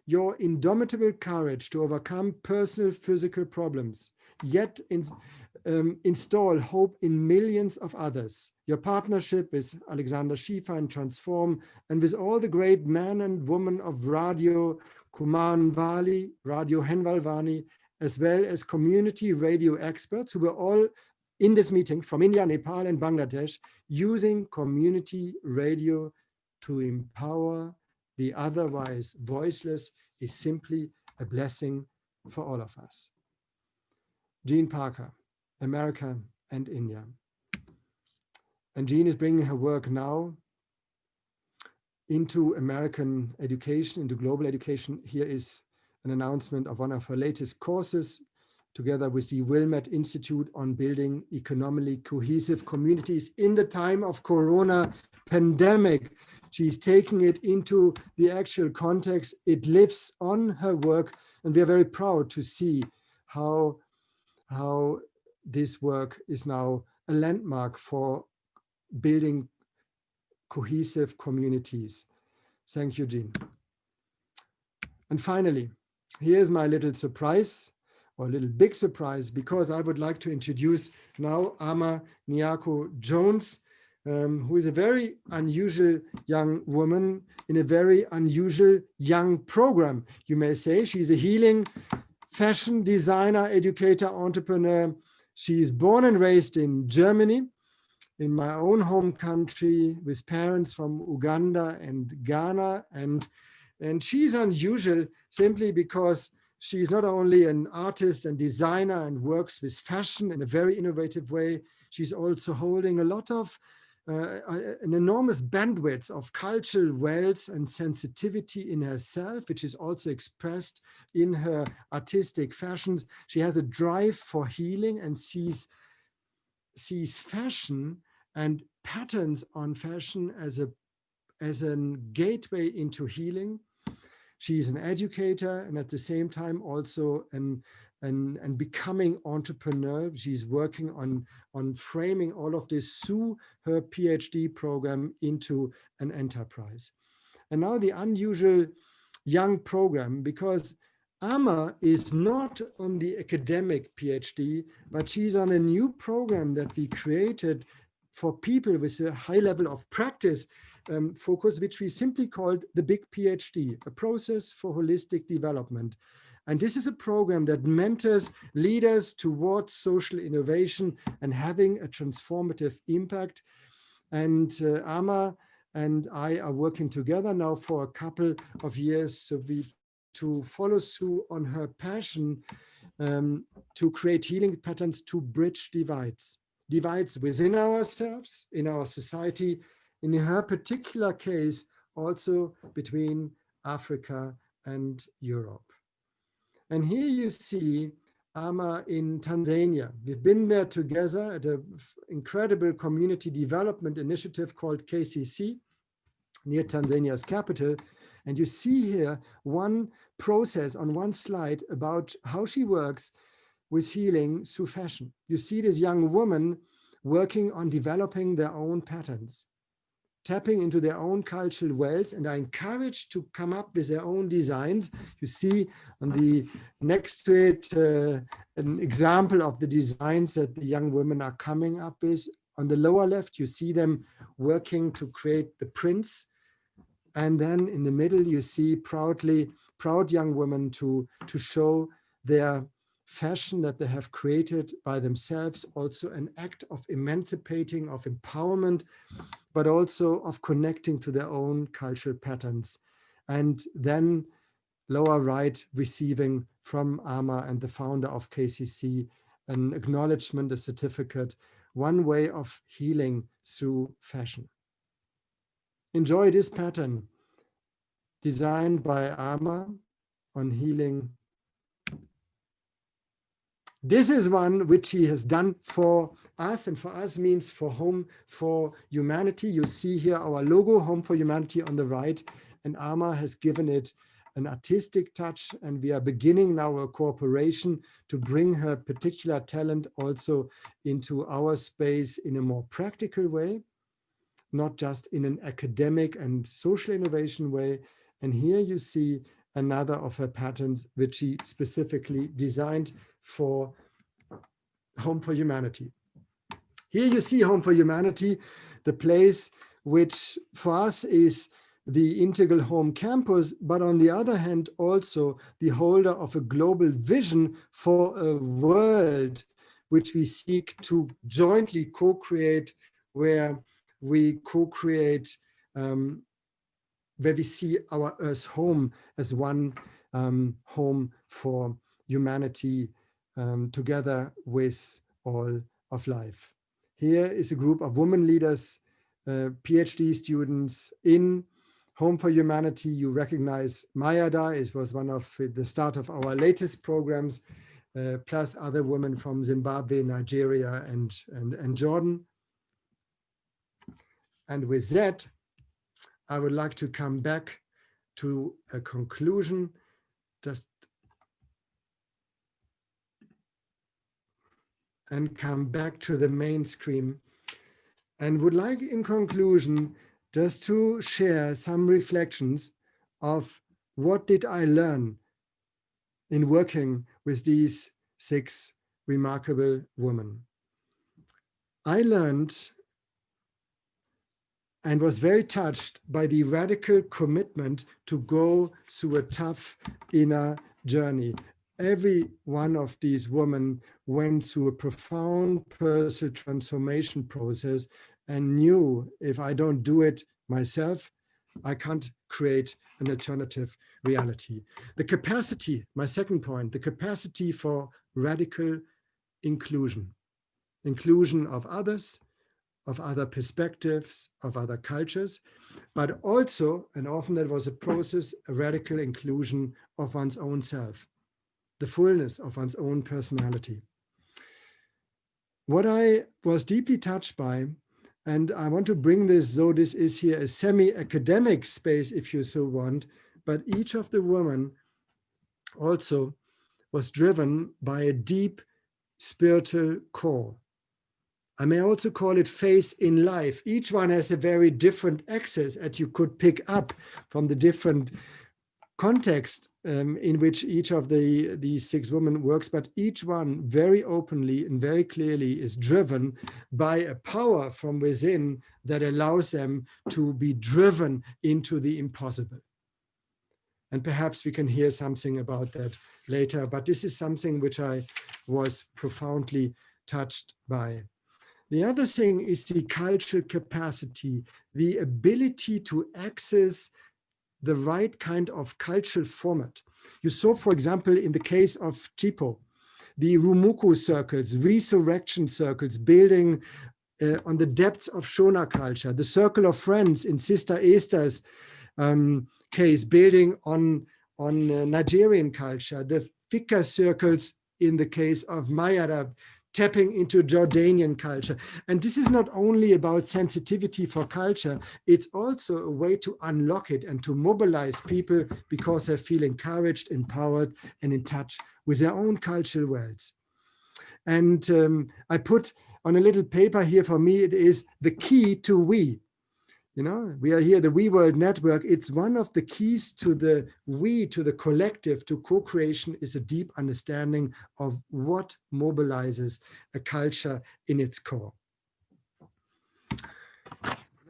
Your indomitable courage to overcome personal physical problems, yet install hope in millions of others. Your partnership with Alexander Schieffer and TRANS4M, and with all the great men and women of Radio Kumanvali, Radio Henvalvani, as well as community radio experts who were all in this meeting from India, Nepal, and Bangladesh, using community radio to empower the otherwise voiceless, is simply a blessing for all of us." Jean Parker, America and India. And Jean is bringing her work now into American education, into global education. Here is an announcement of one of her latest courses, together with the Wilmette Institute on building economically cohesive communities in the time of Corona pandemic. She's taking it into the actual context. It lives on her work, and we are very proud to see how this work is now a landmark for building cohesive communities. Thank you, Jean. And finally, here's my little surprise, or a little big surprise, because I would like to introduce now Ama Nyako Jones. who is a very unusual young woman in a very unusual young program. You may say she's a healing fashion designer, educator, entrepreneur. She is born and raised in Germany, in my own home country, with parents from Uganda and Ghana. And she's unusual simply because she's not only an artist and designer and works with fashion in a very innovative way, she's also holding a lot of an enormous bandwidth of cultural wealth and sensitivity in herself, which is also expressed in her artistic fashions. She has a drive for healing and sees fashion and patterns on fashion as a gateway into healing. She's an educator and at the same time also an becoming entrepreneur. She's working on framing all of this through her PhD program into an enterprise. And now the unusual young program, because Amma is not on the academic PhD, but she's on a new program that we created for people with a high level of practice focus, which we simply called the Big PhD, a process for holistic development. And this is a program that mentors leaders towards social innovation and having a transformative impact. And Amma and I are working together now for a couple of years to follow through on her passion to create healing patterns to bridge divides within ourselves, in our society, in her particular case, also between Africa and Europe. And here you see Amma in Tanzania. We've been there together at an incredible community development initiative called KCC, near Tanzania's capital. And you see here one process on one slide about how she works with healing through fashion. You see this young woman working on developing their own patterns, tapping into their own cultural wealth, and are encouraged to come up with their own designs. You see on the next to it an example of the designs that the young women are coming up with. On the lower left, you see them working to create the prints. And then in the middle, you see proud young women to show their fashion that they have created by themselves, also an act of emancipating, of empowerment, but also of connecting to their own cultural patterns. And then lower right, receiving from Amma and the founder of KCC an acknowledgement, a certificate, one way of healing through fashion. Enjoy this pattern designed by Amma on healing. This is one which he has done for us, and for us means for Home for Humanity. You see here our logo, Home for Humanity, on the right, and Amma has given it an artistic touch, and we are beginning now a cooperation to bring her particular talent also into our space in a more practical way, not just in an academic and social innovation way. And here you see another of her patterns, which she specifically designed for Home for Humanity. Here you see Home for Humanity, the place which for us is the integral home campus, but on the other hand, also the holder of a global vision for a world which we seek to jointly co-create, where we co-create, where we see our Earth home as one home for humanity, together with all of life. Here is a group of women leaders, PhD students in Home for Humanity. You recognize Mayada. It was one of the start of our latest programs, plus other women from Zimbabwe, Nigeria, and Jordan. And with that, I would like to come back to a conclusion, and come back to the main screen, and would like in conclusion just to share some reflections of what did I learn in working with these 6 remarkable women. I learned and was very touched by the radical commitment to go through a tough inner journey. Every one of these women went through a profound personal transformation process and knew, if I don't do it myself, I can't create an alternative reality. The capacity, my second point, the capacity for radical inclusion of others, of other perspectives, of other cultures, but also, and often that was a process, a radical inclusion of one's own self, the fullness of one's own personality. What I was deeply touched by, and I want to bring this, though this is here a semi-academic space, if you so want, but each of the women also was driven by a deep spiritual core. I may also call it phase in life. Each one has a very different axis that you could pick up from the different context in which each of these 6 women works, but each one very openly and very clearly is driven by a power from within that allows them to be driven into the impossible. And perhaps we can hear something about that later, but this is something which I was profoundly touched by. The other thing is the cultural capacity, the ability to access the right kind of cultural format. You saw, for example, in the case of Chipo, the Rumuku circles, resurrection circles, building on the depths of Shona culture, the circle of friends in Sister Esther's case, building on Nigerian culture, the Fika circles in the case of Mayara, tapping into Jordanian culture. And this is not only about sensitivity for culture, it's also a way to unlock it and to mobilize people because they feel encouraged, empowered, and in touch with their own cultural worlds. And I put on a little paper here, for me, it is the key to we. You know, we are here, the We World Network. It's one of the keys to the we, to the collective, to co-creation, is a deep understanding of what mobilizes a culture in its core.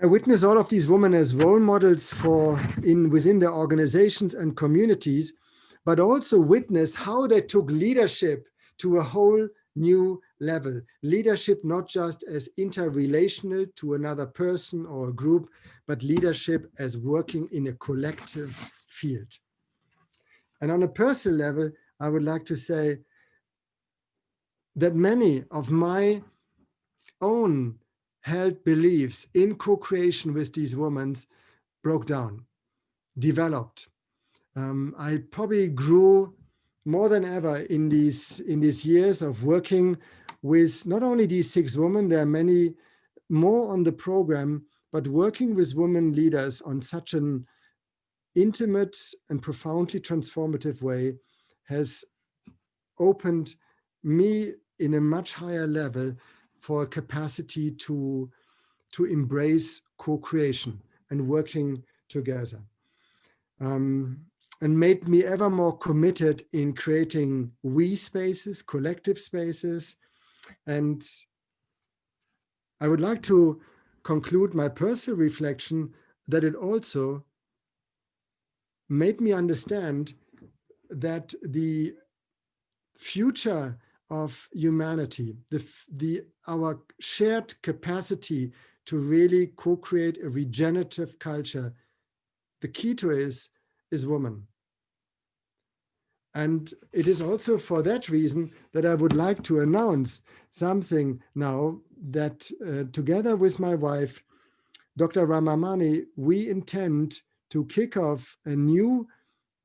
I witness all of these women as role models within their organizations and communities, but also witness how they took leadership to a whole new level. Leadership not just as interrelational to another person or a group, but leadership as working in a collective field. And on a personal level, I would like to say that many of my own held beliefs in co-creation with these women broke down, developed. I probably grew more than ever in these years of working with not only these 6 women, there are many more on the program, but working with women leaders on such an intimate and profoundly transformative way has opened me in a much higher level for a capacity to embrace co-creation and working together. And made me ever more committed in creating we spaces, collective spaces. And I would like to conclude my personal reflection that it also made me understand that the future of humanity, our shared capacity to really co-create a regenerative culture, the key to it is woman. And it is also for that reason that I would like to announce something now that together with my wife, Dr. Ramamani, we intend to kick off a new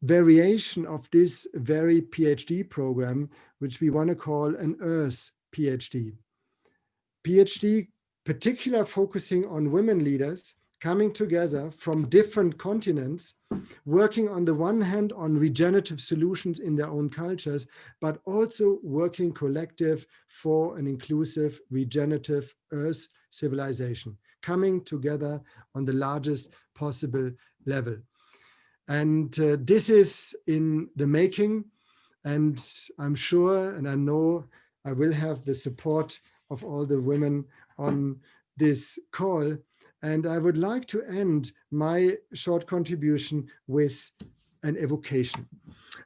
variation of this very PhD program, which we want to call an Earth PhD. PhD particular focusing on women leaders coming together from different continents, working on the one hand on regenerative solutions in their own cultures, but also working collective for an inclusive, regenerative Earth civilization, coming together on the largest possible level. And this is in the making, and I'm sure, and I know I will have the support of all the women on this call. And I would like to end my short contribution with an evocation.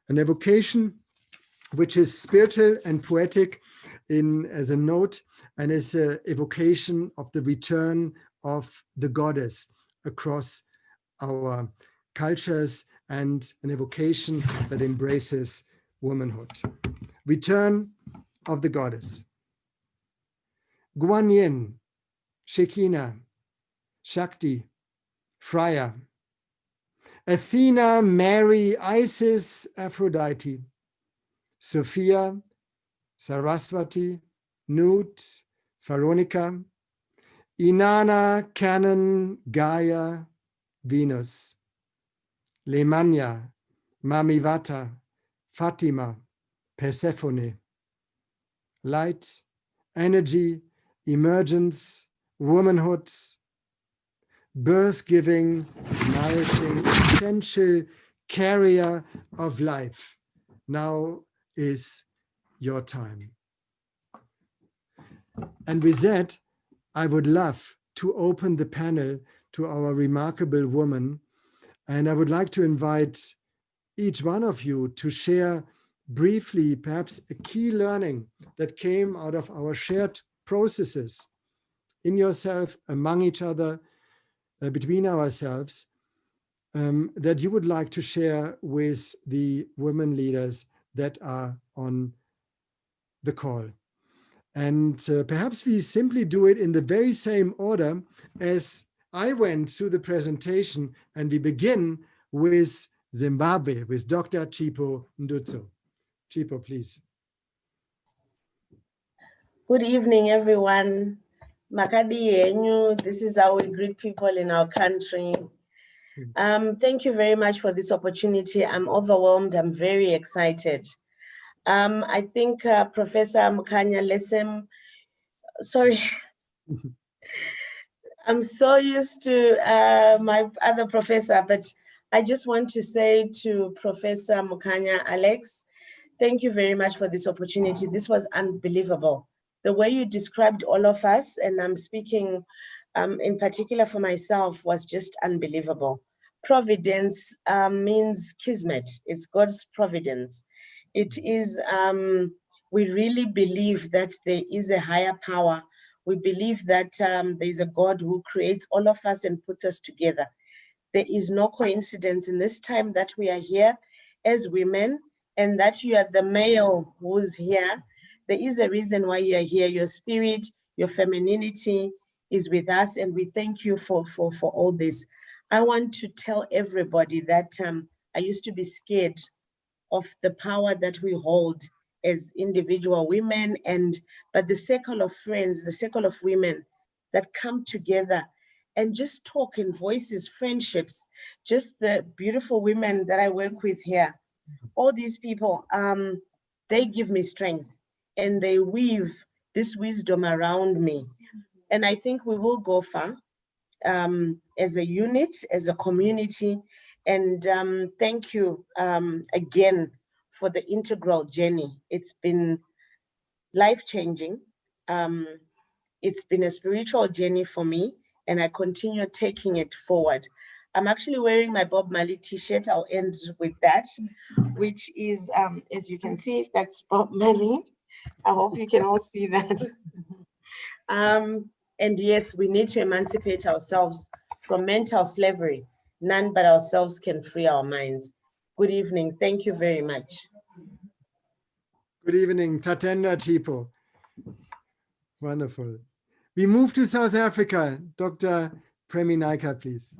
An evocation which is spiritual and poetic as a note, and is an evocation of the return of the goddess across our cultures, and an evocation that embraces womanhood. Return of the goddess. Guan Yin, Shekinah, Shakti, Freya, Athena, Mary, Isis, Aphrodite, Sophia, Saraswati, Nut, Veronica, Inanna, Canon, Gaia, Venus, Lemania, Mamivata, Fatima, Persephone. Light, energy, emergence, womanhood, birth-giving, nourishing, essential carrier of life. Now is your time. And with that, I would love to open the panel to our remarkable woman. And I would like to invite each one of you to share briefly, perhaps a key learning that came out of our shared processes in yourself, among each other, between ourselves, that you would like to share with the women leaders that are on the call. And perhaps we simply do it in the very same order as I went through the presentation, and we begin with Zimbabwe, with Dr. Chipo Ndutso. Chipo, please. Good evening, everyone. Makadi yenyu, this is how we greet people in our country. Thank you very much for this opportunity. I'm overwhelmed. I'm very excited. I think Professor Mukanya Lesem, sorry, I'm so used to my other professor, but I just want to say to Professor Mukanya, Alex, thank you very much for this opportunity. This was unbelievable. The way you described all of us, and I'm speaking in particular for myself, was just unbelievable. Providence means kismet. It's God's providence. It is, we really believe that there is a higher power. We believe that there is a God who creates all of us and puts us together. There is no coincidence in this time that we are here as women, and that you are the male who's here. There is a reason why you are here. Your spirit, your femininity is with us, and we thank you for all this. I want to tell everybody that I used to be scared of the power that we hold as individual women, but the circle of friends, the circle of women that come together and just talk in voices, friendships, just the beautiful women that I work with here. All these people, they give me strength, and they weave this wisdom around me. And I think we will go far as a unit, as a community. And thank you again for the integral journey. It's been life-changing. It's been a spiritual journey for me, and I continue taking it forward. I'm actually wearing my Bob Marley t-shirt. I'll end with that, which is, as you can see, that's Bob Marley. I hope you can all see that. And yes, we need to emancipate ourselves from mental slavery. None but ourselves can free our minds. Good evening. Thank you very much. Good evening, Tatenda Chipo. Wonderful. We move to South Africa. Dr. Premi Naika, please.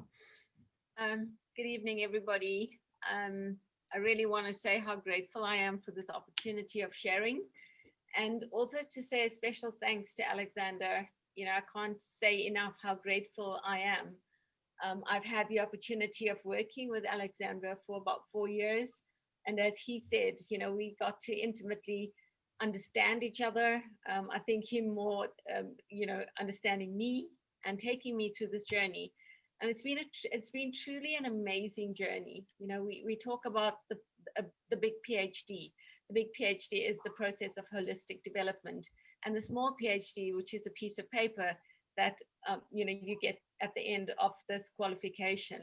Good evening, everybody. I really want to say how grateful I am for this opportunity of sharing, and also to say a special thanks to Alexander. You know, I can't say enough how grateful I am. I've had the opportunity of working with Alexander for about 4 years. And as he said, you know, we got to intimately understand each other. I think him more, you know, understanding me and taking me through this journey. And it's been truly an amazing journey. You know, we talk about the big PhD. The big PhD is the process of holistic development. And the small PhD, which is a piece of paper, that you get at the end of this qualification.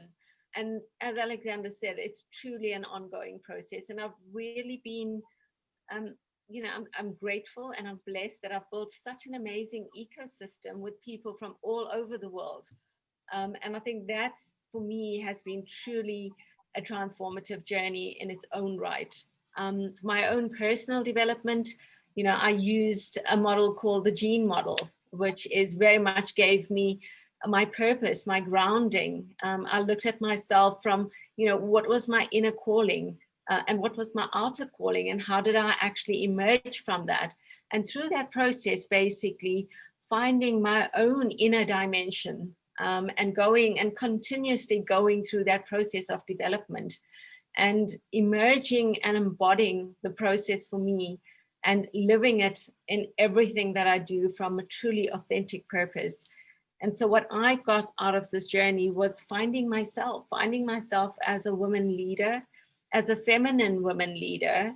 And as Alexander said, it's truly an ongoing process. And I've really been, I'm grateful and I'm blessed that I've built such an amazing ecosystem with people from all over the world. And I think that's, for me, has been truly a transformative journey in its own right. For my own personal development, I used a model called the gene model, which is very much gave me my purpose, my grounding. I looked at myself from, what was my inner calling and what was my outer calling, and how did I actually emerge from that? And through that process, basically finding my own inner dimension, and going and continuously going through that process of development and emerging and embodying the process for me and living it in everything that I do from a truly authentic purpose. And so what I got out of this journey was finding myself as a woman leader, as a feminine woman leader,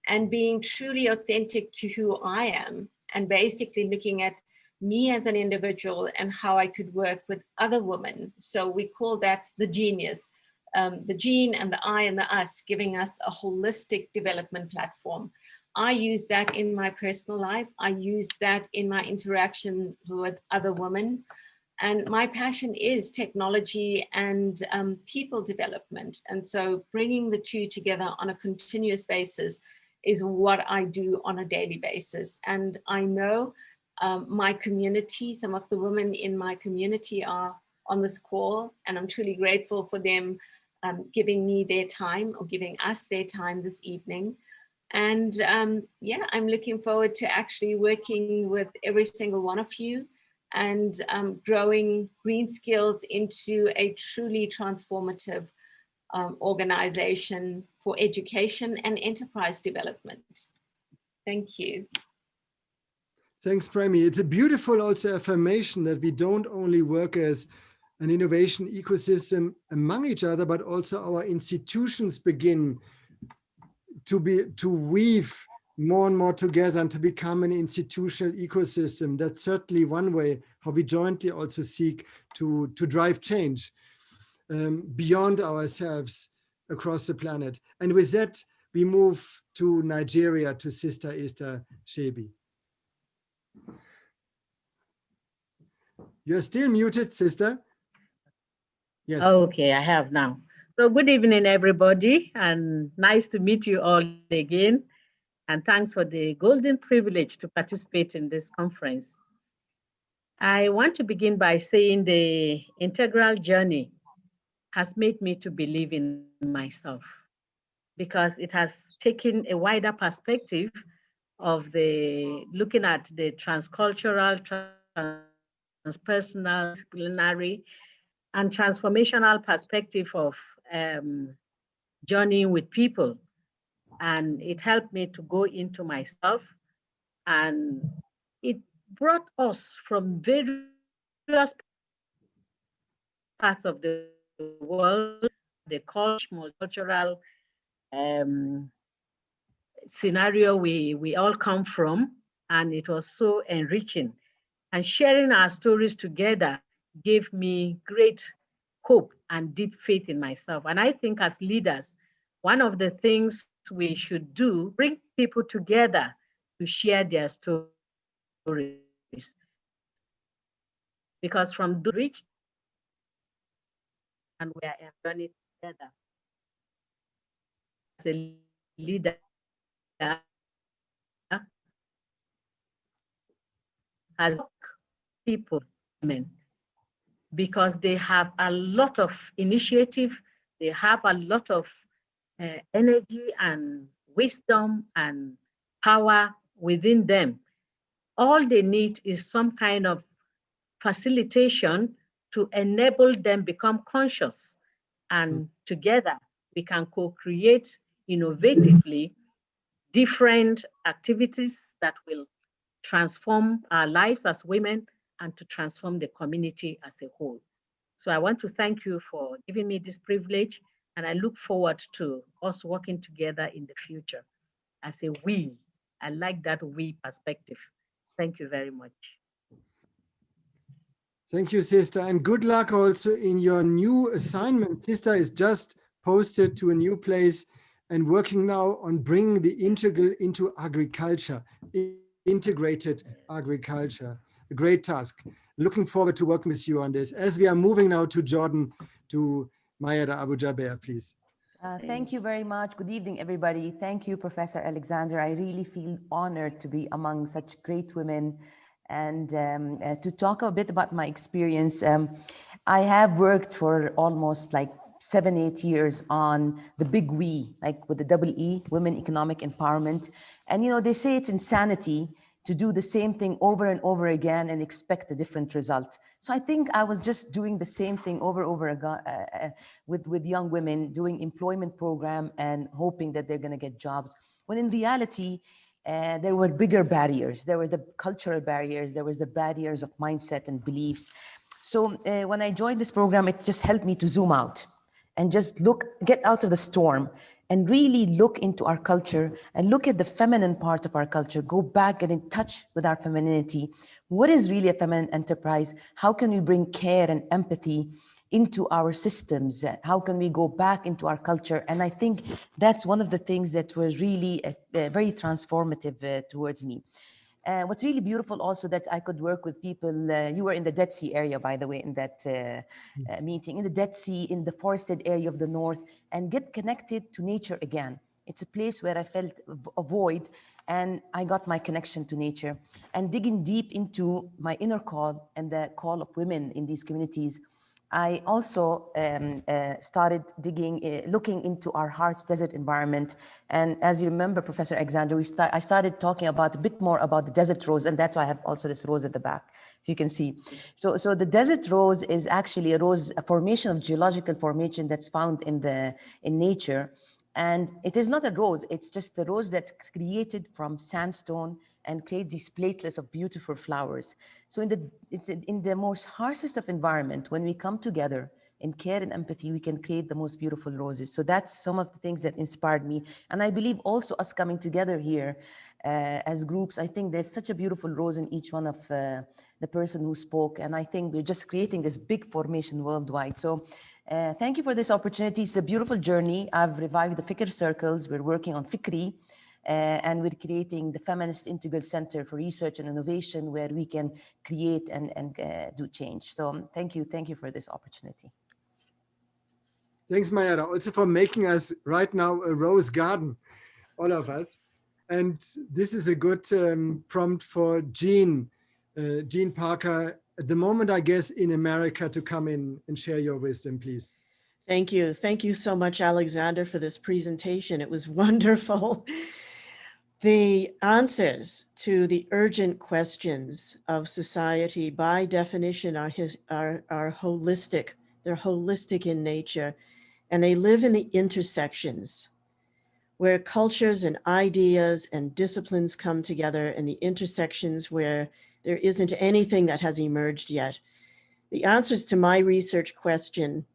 and being truly authentic to who I am, and basically looking at me as an individual and how I could work with other women. So we call that the genius, the gene and the I and the us, giving us a holistic development platform. I use that in my personal life. I use that in my interaction with other women. And my passion is technology and people development. And so bringing the two together on a continuous basis is what I do on a daily basis. And I know my community, some of the women in my community are on this call, and I'm truly grateful for them giving me their time, or giving us their time this evening. And yeah, I'm looking forward to actually working with every single one of you and growing Green Skills into a truly transformative organization for education and enterprise development. Thank you. Thanks, Premi. It's a beautiful also affirmation that we don't only work as an innovation ecosystem among each other, but also our institutions begin to weave more and more together and to become an institutional ecosystem. That's certainly one way how we jointly also seek to drive change beyond ourselves across the planet. And with that, we move to Nigeria, to Sister Esther Shebi. You're still muted, sister. Yes. Okay, I have now. So good evening, everybody, and nice to meet you all again. And thanks for the golden privilege to participate in this conference. I want to begin by saying the integral journey has made me to believe in myself, because it has taken a wider perspective of looking at the transcultural, transpersonal, disciplinary, and transformational perspective of journeying with people. And it helped me to go into myself, and it brought us from various parts of the world, the multicultural scenario we all come from, and it was so enriching. And sharing our stories together gave me great hope and deep faith in myself. And I think as leaders, one of the things we should do, bring people together to share their stories. Because from the rich, and we are journeying together. As a leader, as people, because they have a lot of initiative, they have a lot of energy and wisdom and power within them. All they need is some kind of facilitation to enable them become conscious. And together we can co-create innovatively different activities that will transform our lives as women and to transform the community as a whole. So I want to thank you for giving me this privilege, and I look forward to us working together in the future as a we. I like that we perspective. Thank you very much. Thank you, sister. And good luck also in your new assignment. Sister is just posted to a new place and working now on bringing the integral into agriculture, integrated agriculture. A great task. Looking forward to working with you on this. As we are moving now to Jordan, to Mayada Abu Jaber, please. Thank you very much. Good evening, everybody. Thank you, Professor Alexander. I really feel honored to be among such great women and to talk a bit about my experience. I have worked for almost like 7-8 years on the big we, like with the double E, Women Economic Empowerment. And, you know, they say it's insanity to do the same thing over and over again and expect a different result. So I think I was just doing the same thing over again with young women, doing employment program and hoping that they're going to get jobs. When in reality, there were bigger barriers. There were the cultural barriers. There was the barriers of mindset and beliefs. So when I joined this program, it just helped me to zoom out and just get out of the storm and really look into our culture and look at the feminine part of our culture, go back, get in touch with our femininity. What is really a feminine enterprise? How can we bring care and empathy into our systems? How can we go back into our culture? And I think that's one of the things that was really very transformative towards me. What's really beautiful also that I could work with people, you were in the Dead Sea area, by the way, in that meeting, in the Dead Sea, in the forested area of the north, and get connected to nature again. It's a place where I felt a void and I got my connection to nature. And digging deep into my inner call and the call of women in these communities, I also started looking into our harsh desert environment. And as you remember, Professor Alexander, I started talking about a bit more about the desert rose, and that's why I have also this rose at the back, if you can see. So the desert rose is actually a formation of geological formation that's found in nature. And it is not a rose, it's just a rose that's created from sandstone and create these platelets of beautiful flowers. So in the most harshest of environment, when we come together in care and empathy, we can create the most beautiful roses. So that's some of the things that inspired me. And I believe also us coming together here as groups, I think there's such a beautiful rose in each one of the person who spoke. And I think we're just creating this big formation worldwide. So thank you for this opportunity. It's a beautiful journey. I've revived the Fikr circles. We're working on Fikri. And we're creating the Feminist Integral Center for Research and Innovation, where we can create and do change. So thank you for this opportunity. Thanks, Mayada, also for making us right now a rose garden, all of us. And this is a good prompt for Jean Parker, at the moment, I guess, in America, to come in and share your wisdom, please. Thank you. Thank you so much, Alexander, for this presentation. It was wonderful. The answers to the urgent questions of society, by definition, are holistic. They're holistic in nature, and they live in the intersections where cultures and ideas and disciplines come together, and the intersections where there isn't anything that has emerged yet. The answers to my research question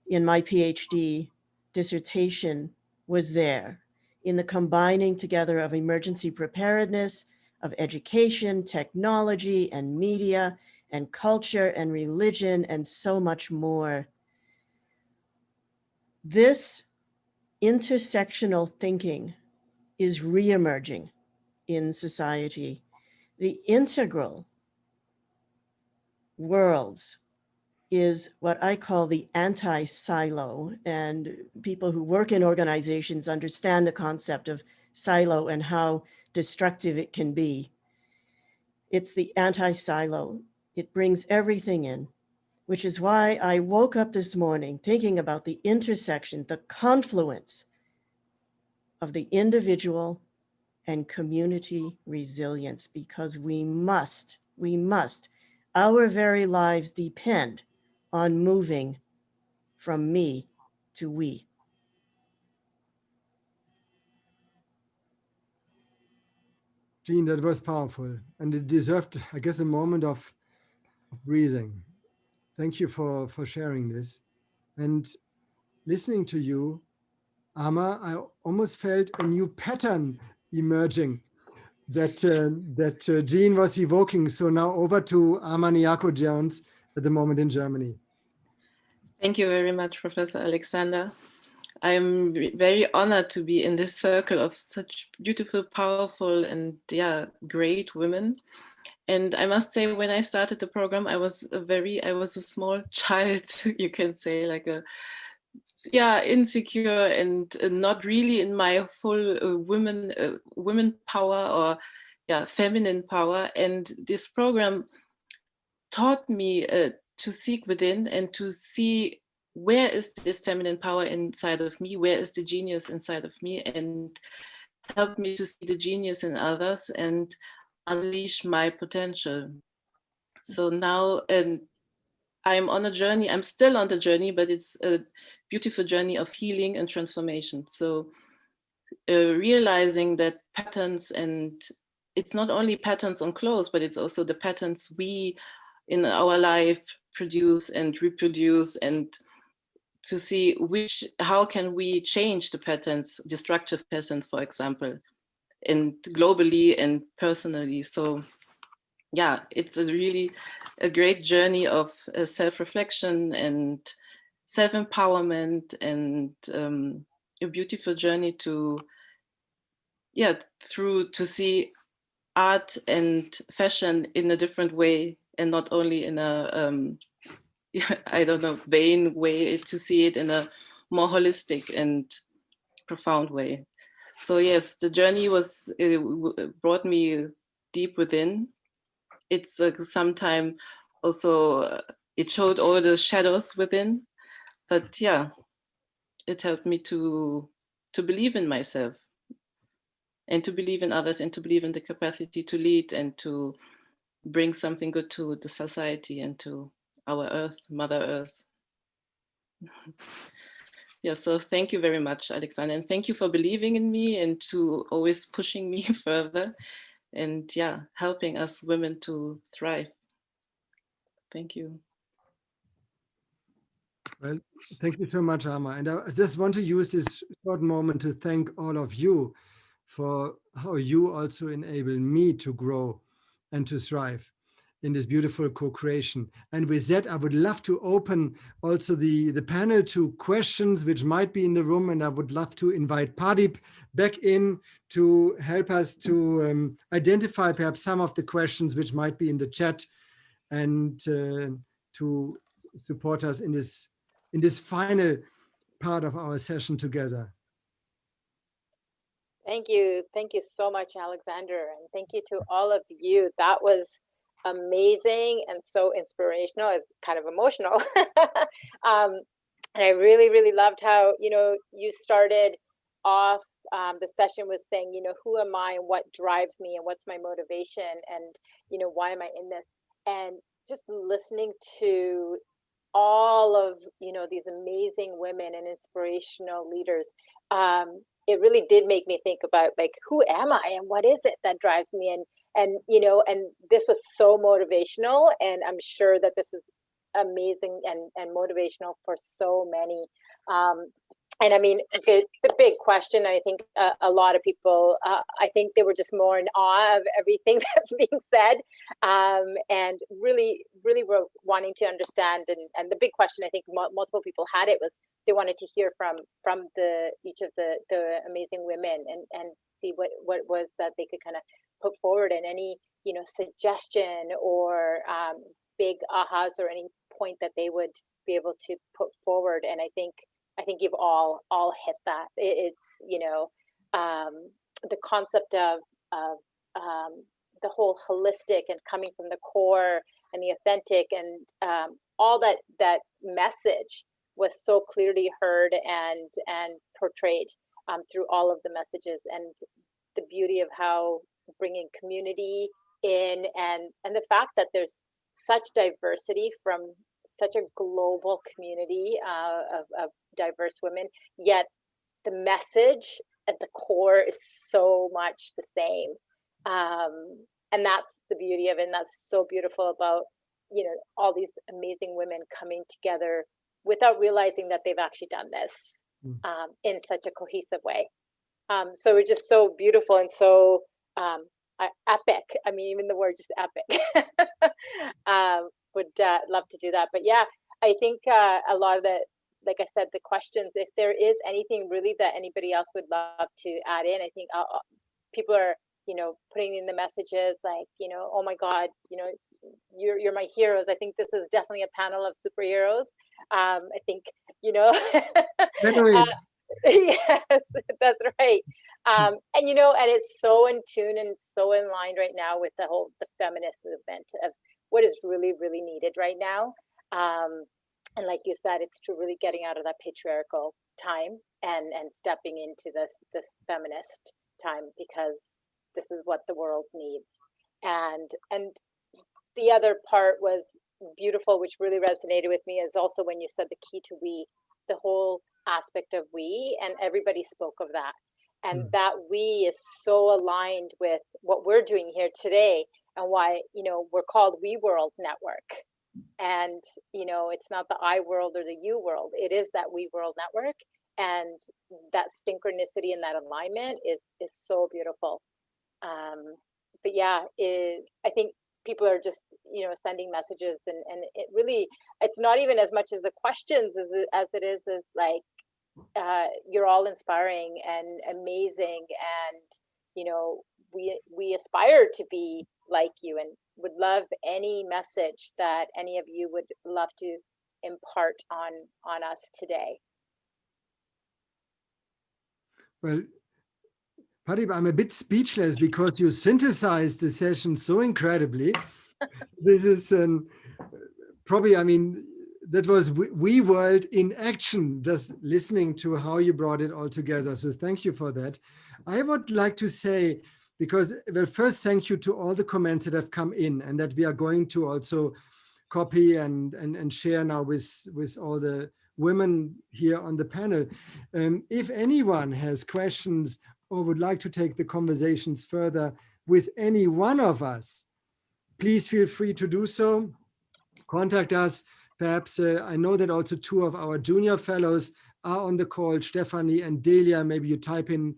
in my PhD dissertation was there, in the combining together of emergency preparedness, of education, technology, and media, and culture, and religion, and so much more. This intersectional thinking is reemerging in society. The integral worlds is what I call the anti-silo, and people who work in organizations understand the concept of silo and how destructive it can be. It's the anti-silo. It brings everything in, which is why I woke up this morning thinking about the intersection, the confluence of the individual and community resilience, because we must, our very lives depend on moving from me to we. Jean, that was powerful. And it deserved, I guess, a moment of breathing. Thank you for sharing this. And listening to you, Ama, I almost felt a new pattern emerging. that Jean was evoking. So now over to Armani Jones at the moment in Germany. Thank you very much, Professor Alexander. I'm very honored to be in this circle of such beautiful, powerful, and great women. And I must say, when I started the program, I was a small child, you can say, like insecure and not really in my full women power or feminine power. And this program taught me to seek within and to see where is this feminine power inside of me, where is the genius inside of me, and helped me to see the genius in others and unleash my potential. So now, and I'm on a journey, I'm still on the journey, but it's a beautiful journey of healing and transformation. So realizing that patterns, and it's not only patterns on clothes, but it's also the patterns we in our life produce and reproduce, and to see how can we change the patterns, destructive patterns, for example, and globally and personally. So yeah, it's really a great journey of self-reflection and self-empowerment, and a beautiful journey to see art and fashion in a different way, and not only in a I don't know, vain way, to see it in a more holistic and profound way. So yes, the journey brought me deep within. It's sometimes also it showed all the shadows within, but yeah, it helped me to believe in myself and to believe in others and to believe in the capacity to lead and to bring something good to the society and to our earth, Mother Earth. Yeah, so thank you very much, Alexander, and thank you for believing in me and to always pushing me further, and helping us women to thrive. Thank you. Well, thank you so much, Amma. And I just want to use this short moment to thank all of you for how you also enable me to grow and to thrive in this beautiful co-creation. And with that, I would love to open also the panel to questions which might be in the room. And I would love to invite Pardeep back in to help us to identify perhaps some of the questions which might be in the chat, and to support us in this final part of our session together. Thank you. Thank you so much, Alexander. And thank you to all of you. That was amazing and so inspirational. It's kind of emotional. And I really, really loved how, you started off the session with saying, who am I and what drives me and what's my motivation and, why am I in this? And just listening to all of, these amazing women and inspirational leaders, it really did make me think about, like, who am I and what is it that drives me? And this was so motivational, and I'm sure that this is amazing and motivational for so many. And I mean, the big question, I think a lot of people, I think they were just more in awe of everything that's being said, and really, really were wanting to understand. And the big question, I think multiple people had it, was they wanted to hear from each of the amazing women and see what was that they could kind of put forward, and any, suggestion or big ahas or any point that they would be able to put forward. And I think you've all hit that. It's the concept of the whole holistic and coming from the core and the authentic, and all that message was so clearly heard and portrayed through all of the messages, and the beauty of how bringing community in, and the fact that there's such diversity from such a global community of diverse women, yet the message at the core is so much the same. And that's the beauty of it. And that's so beautiful about, all these amazing women coming together without realizing that they've actually done this in such a cohesive way. So it's just so beautiful and so epic. I mean, even the word just epic. Would love to do that. But yeah, I think a lot of the, like I said, the questions, if there is anything really that anybody else would love to add in, I think people are, putting in the messages like, oh my God, you're my heroes. I think this is definitely a panel of superheroes. I think, yes, that's right. And it's so in tune and so in line right now with the feminist movement of what is really, really needed right now. And like you said, it's to really getting out of that patriarchal time and stepping into this feminist time, because this is what the world needs. And the other part was beautiful, which really resonated with me, is also when you said the key to we, the whole aspect of we, and everybody spoke of that. And that we is so aligned with what we're doing here today, and why, we're called We World Network. And, it's not the I world or the you world. It is that We World Network. And that synchronicity and that alignment is so beautiful. But yeah, I think people are just, sending messages, and it really, it's not even as much as the questions as it is like, you're all inspiring and amazing. And, we aspire to be like you, and would love any message that any of you would love to impart on us today. Well, Parib, I'm a bit speechless because you synthesized the session so incredibly. This is probably, that was We World in action, just listening to how you brought it all together. So thank you for that. I would like to say, because, well, first, thank you to all the comments that have come in and that we are going to also copy and share now with all the women here on the panel. If anyone has questions or would like to take the conversations further with any one of us, please feel free to do so. Contact us. Perhaps I know that also two of our junior fellows are on the call, Stephanie and Delia. Maybe you type in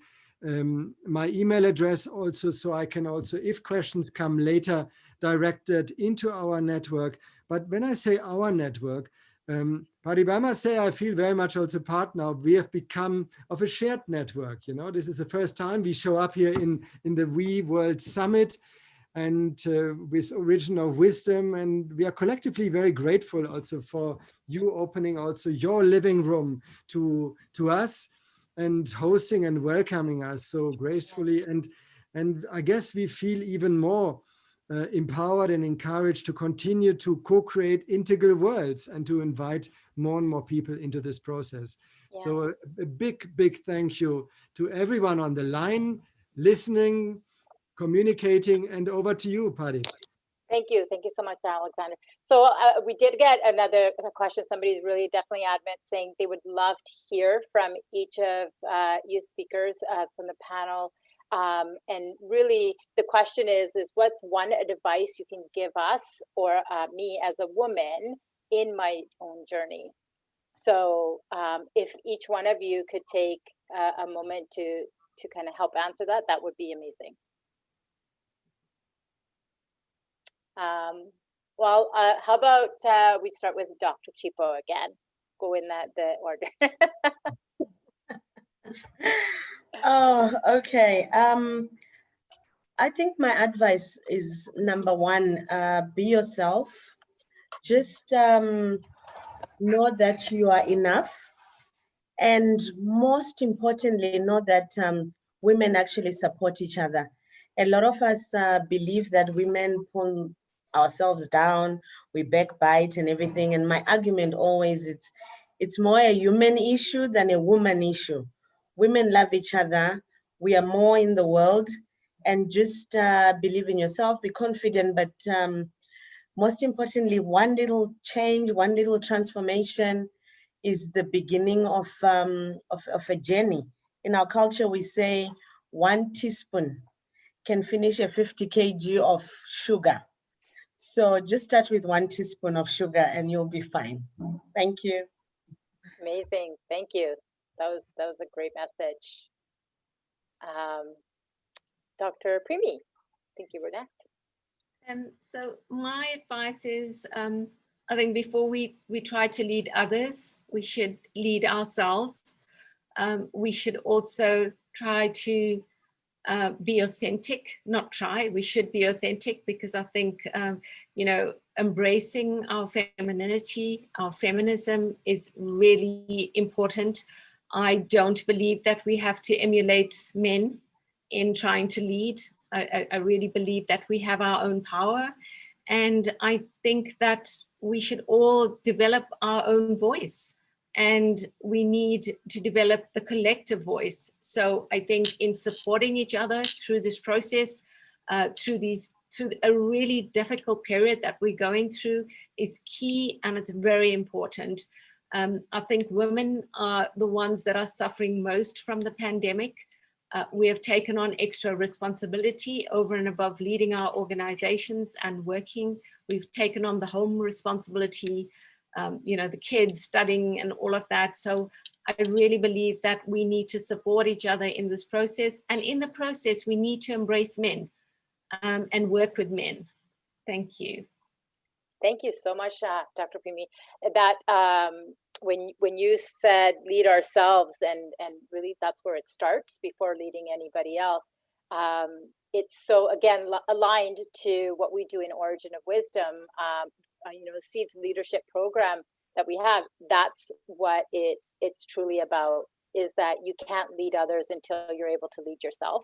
my email address also, so I can also, if questions come later, direct it into our network. But when I say our network, Parib, I must say I feel very much also part now. We have become of a shared network. This is the first time we show up here in the We World Summit, and with Origin of Wisdom. And we are collectively very grateful also for you opening also your living room to us and hosting and welcoming us so gracefully. And I guess we feel even more empowered and encouraged to continue to co-create integral worlds and to invite more and more people into this process. Yeah. So a big, big thank you to everyone on the line, listening, communicating, and over to you, Paddy. Thank you. Thank you so much, Alexander. So we did get another question. Somebody's really definitely adamant saying they would love to hear from each of you speakers from the panel. And really the question is what's one advice you can give us or me as a woman in my own journey? So if each one of you could take a moment to kind of help answer that, that would be amazing. Well, how about we start with Dr. Chipo again? Go in the order. Oh, okay. I think my advice is number one, be yourself. Just know that you are enough. And most importantly, know that women actually support each other. A lot of us believe that women pull ourselves down, we backbite and everything. And my argument always, it's more a human issue than a woman issue. Women love each other. We are more in the world, and just believe in yourself, be confident, but most importantly, one little change, one little transformation is the beginning of a journey. In our culture, we say 1 teaspoon can finish a 50 kg of sugar. So just start with 1 teaspoon of sugar and you'll be fine. Thank you. Amazing. Thank you. That was a great message. Dr. Premi. Thank you, Renee. So my advice is, I think before we try to lead others, we should lead ourselves. We should also try to be authentic, not try, we should be authentic, because I think, you know, embracing our femininity, our feminism is really important. I don't believe that we have to emulate men in trying to lead. I really believe that we have our own power. And I think that we should all develop our own voice, and we need to develop the collective voice. So I think in supporting each other through this process, through a really difficult period that we're going through is key, and it's very important. I think women are the ones that are suffering most from the pandemic. We have taken on extra responsibility over and above leading our organizations and working. We've taken on the home responsibility, you know, the kids studying and all of that. So I really believe that we need to support each other in this process. And in the process, we need to embrace men and work with men. Thank you. Thank you so much, Dr. Pimi. That when you said lead ourselves, and really that's where it starts before leading anybody else. It's so, again, aligned to what we do in Origin of Wisdom. You know, the Seeds Leadership Program that we have. That's what it's truly about. Is that you can't lead others until you're able to lead yourself.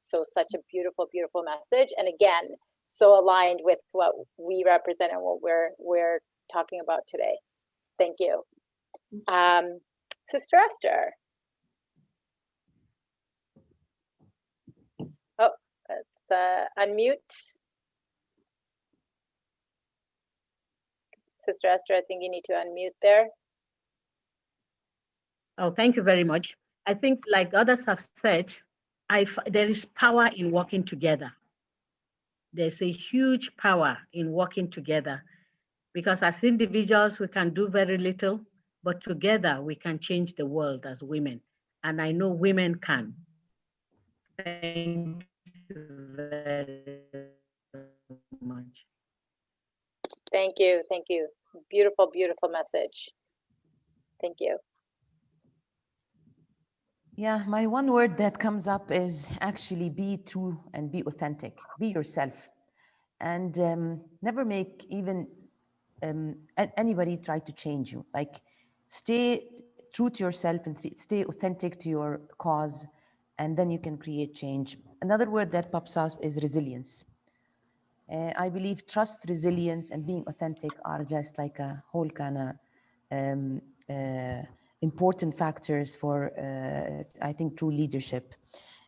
So such a beautiful, beautiful message. And again, so aligned with what we represent and what we're talking about today. Thank you. Sister Esther. Oh, let's unmute. Sister Esther, I think you need to unmute there. Oh, thank you very much. I think, like others have said, there is power in working together. There's a huge power in working together, because as individuals, we can do very little, but together we can change the world as women. And I know women can. Thank you very much. Thank you. Thank you. Beautiful, beautiful message. Thank you. Yeah, my one word that comes up is actually be true and be authentic. Be yourself, and never make even anybody try to change you. Like, stay true to yourself and stay authentic to your cause, and then you can create change. Another word that pops out is resilience. I believe trust, resilience, and being authentic are just like a whole kind of important factors for, I think, true leadership.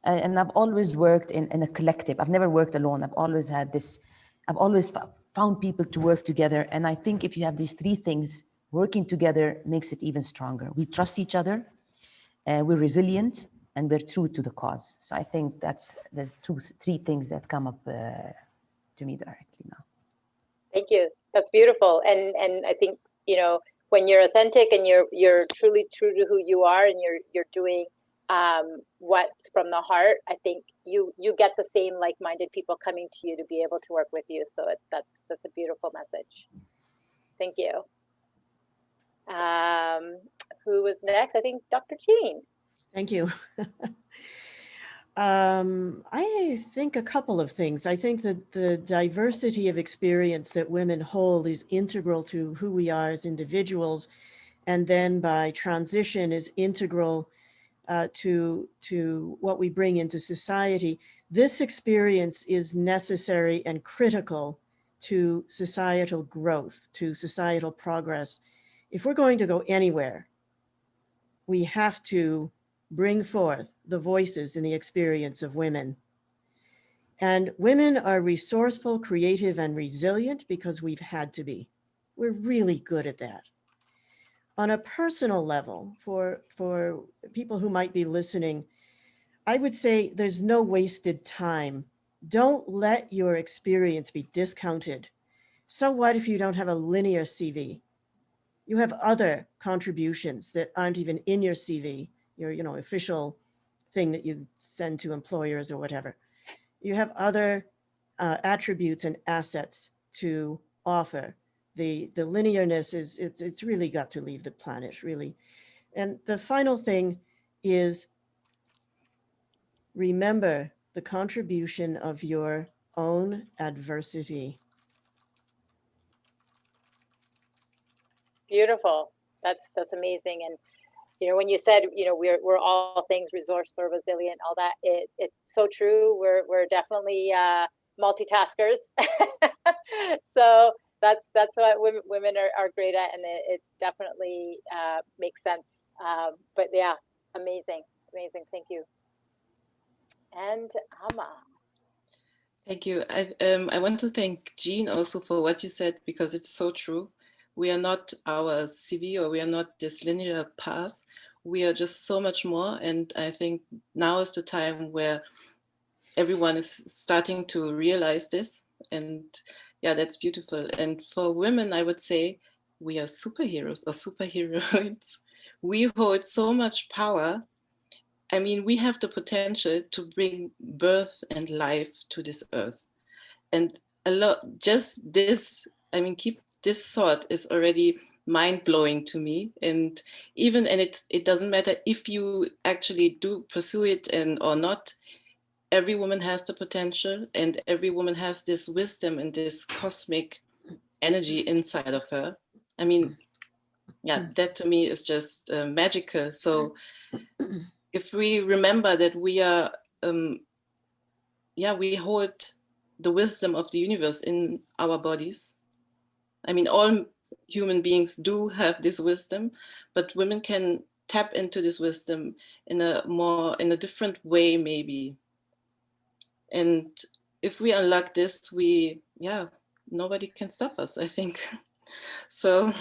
And I've always worked in a collective. I've never worked alone. I've always had this, I've always found people to work together. And I think if you have these three things, working together makes it even stronger. We trust each other, we're resilient, and we're true to the cause. So I think there's three things that come up to me directly now. Thank you. That's beautiful. And I think, you know, when you're authentic and you're truly true to who you are, and you're doing what's from the heart, I think you get the same like-minded people coming to you to be able to work with you. So that's a beautiful message. Thank you. Who was next? I think Dr. Jean. Thank you. I think a couple of things. I think that the diversity of experience that women hold is integral to who we are as individuals, and then by transition is integral to what we bring into society. This experience is necessary and critical to societal growth, to societal progress. If we're going to go anywhere, we have to bring forth the voices and the experience of women. And women are resourceful, creative, and resilient because we've had to be. We're really good at that. On a personal level, for people who might be listening, I would say there's no wasted time. Don't let your experience be discounted. So what if you don't have a linear CV? You have other contributions that aren't even in your CV, your official thing that you send to employers or whatever. You have other attributes and assets to offer. The linearness is, it's really got to leave the planet, really. And the final thing is, remember the contribution of your own adversity. Beautiful. That's amazing. And you know, when you said, you know, we're all things resourceful, resilient, all that, it's so true. We're definitely multitaskers. So that's what women are great at, and it definitely makes sense. But yeah, amazing. Thank you. And Amma. Thank you. I want to thank Jean also for what you said, because it's so true. We are not our CV, or we are not this linear path. We are just so much more. And I think now is the time where everyone is starting to realize this. And yeah, that's beautiful. And for women, I would say we are superheroes or superheroines. We hold so much power. I mean, we have the potential to bring birth and life to this earth. And a lot, just this, I mean, keep this thought is already mind-blowing to me. And even, and it doesn't matter if you actually do pursue it or not, every woman has the potential, and every woman has this wisdom and this cosmic energy inside of her. I mean, yeah, that to me is just magical. So if we remember that we are, we hold the wisdom of the universe in our bodies. I mean, all human beings do have this wisdom, but women can tap into this wisdom in a different way, maybe. And if we unlock this, nobody can stop us, I think. So,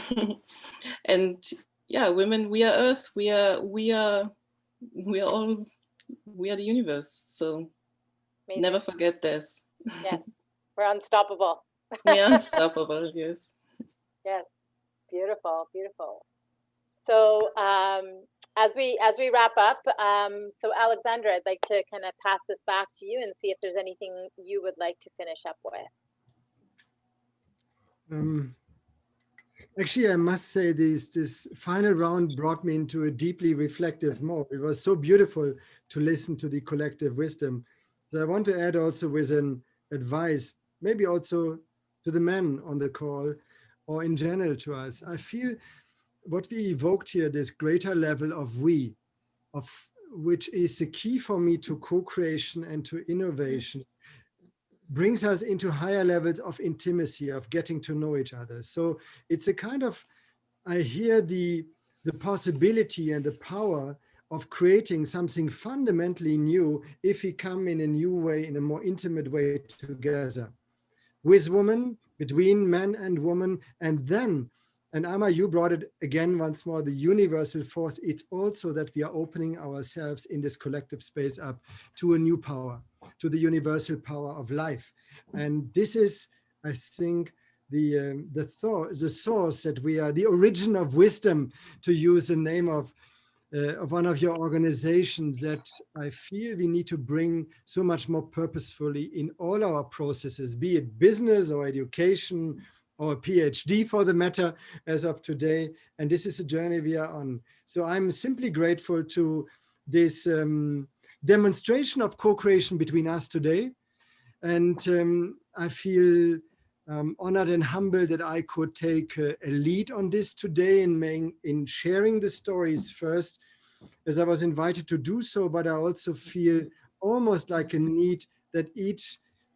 and yeah, women, we are Earth, we are the universe. So Amazing. never forget this. Yes, we're unstoppable. We are unstoppable, yes. Yes, beautiful. So as we wrap up, so Alexandra, I'd like to kind of pass this back to you and see if there's anything you would like to finish up with. Actually, I must say this final round brought me into a deeply reflective mode. It was so beautiful to listen to the collective wisdom. So I want to add also with an advice, maybe also to the men on the call, or in general to us. I feel what we evoked here, this greater level of we, which is the key for me to co-creation and to innovation, brings us into higher levels of intimacy, of getting to know each other. So it's a kind of, I hear the possibility and the power of creating something fundamentally new if we come in a new way, in a more intimate way together. With women, between men and women, and then, and Amma, you brought it again once more, the universal force, it's also that we are opening ourselves in this collective space up to a new power, to the universal power of life. And this is, I think, the source that we are, the origin of wisdom, to use the name of one of your organizations, that I feel we need to bring so much more purposefully in all our processes, be it business or education or PhD for the matter as of today. And this is a journey we are on. So I'm simply grateful to this demonstration of co-creation between us today. And I feel honored and humbled that I could take a lead on this today in sharing the stories first, as I was invited to do so, but I also feel almost like a need that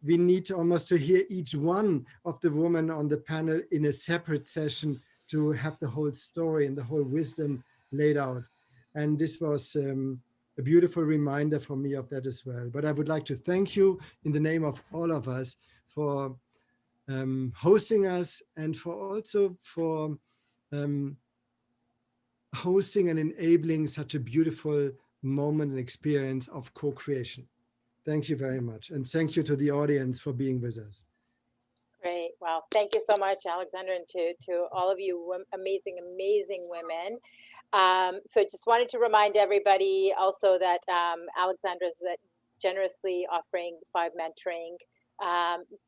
we need almost to hear each one of the women on the panel in a separate session to have the whole story and the whole wisdom laid out. And this was a beautiful reminder for me of that as well. But I would like to thank you in the name of all of us for hosting us, and for hosting and enabling such a beautiful moment and experience of co-creation. Thank you very much. And thank you to the audience for being with us. Great. Wow. Thank you so much, Alexander, and to all of you amazing women. So just wanted to remind everybody also that Alexander is generously offering 5 mentoring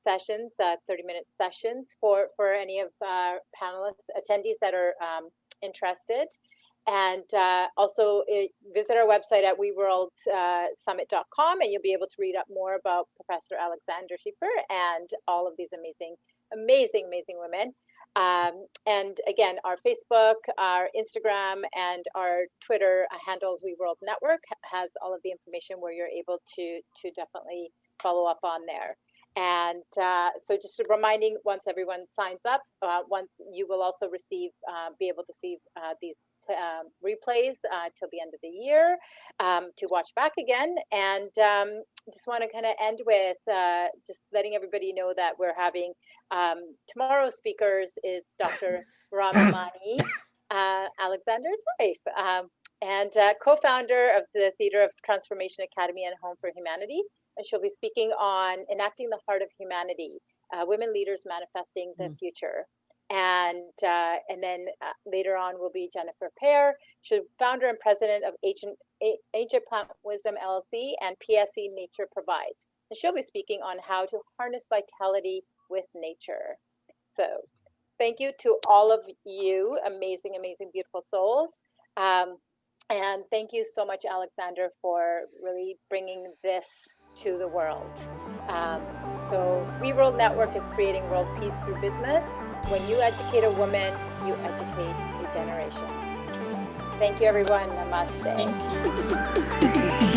sessions, 30-minute sessions for any of our panelists, attendees that are interested. And also visit our website at weworldsummit.com, and you'll be able to read up more about Professor Alexander Schieffer and all of these amazing women. And again, our Facebook, our Instagram, and our Twitter handles WeWorld Network has all of the information where you're able to definitely follow up on there. And so just reminding, once everyone signs up, you will also be able to see these replays till the end of the year to watch back again. And just want to kind of end with just letting everybody know that we're having tomorrow's speakers is Dr. Ramani, Alexander's wife, and co-founder of the Theater of Transformation Academy and Home for Humanity. And she'll be speaking on enacting the heart of humanity, women leaders manifesting the future. And then later on will be Jennifer Pear. She's founder and president of Ancient Plant Wisdom LLC and PSE Nature Provides. And she'll be speaking on how to harness vitality with nature. So thank you to all of you, amazing, beautiful souls. And thank you so much, Alexander, for really bringing this to the world. So WeWorld Network is creating world peace through business. When you educate a woman, you educate a generation. Thank you, everyone. Namaste. Thank you.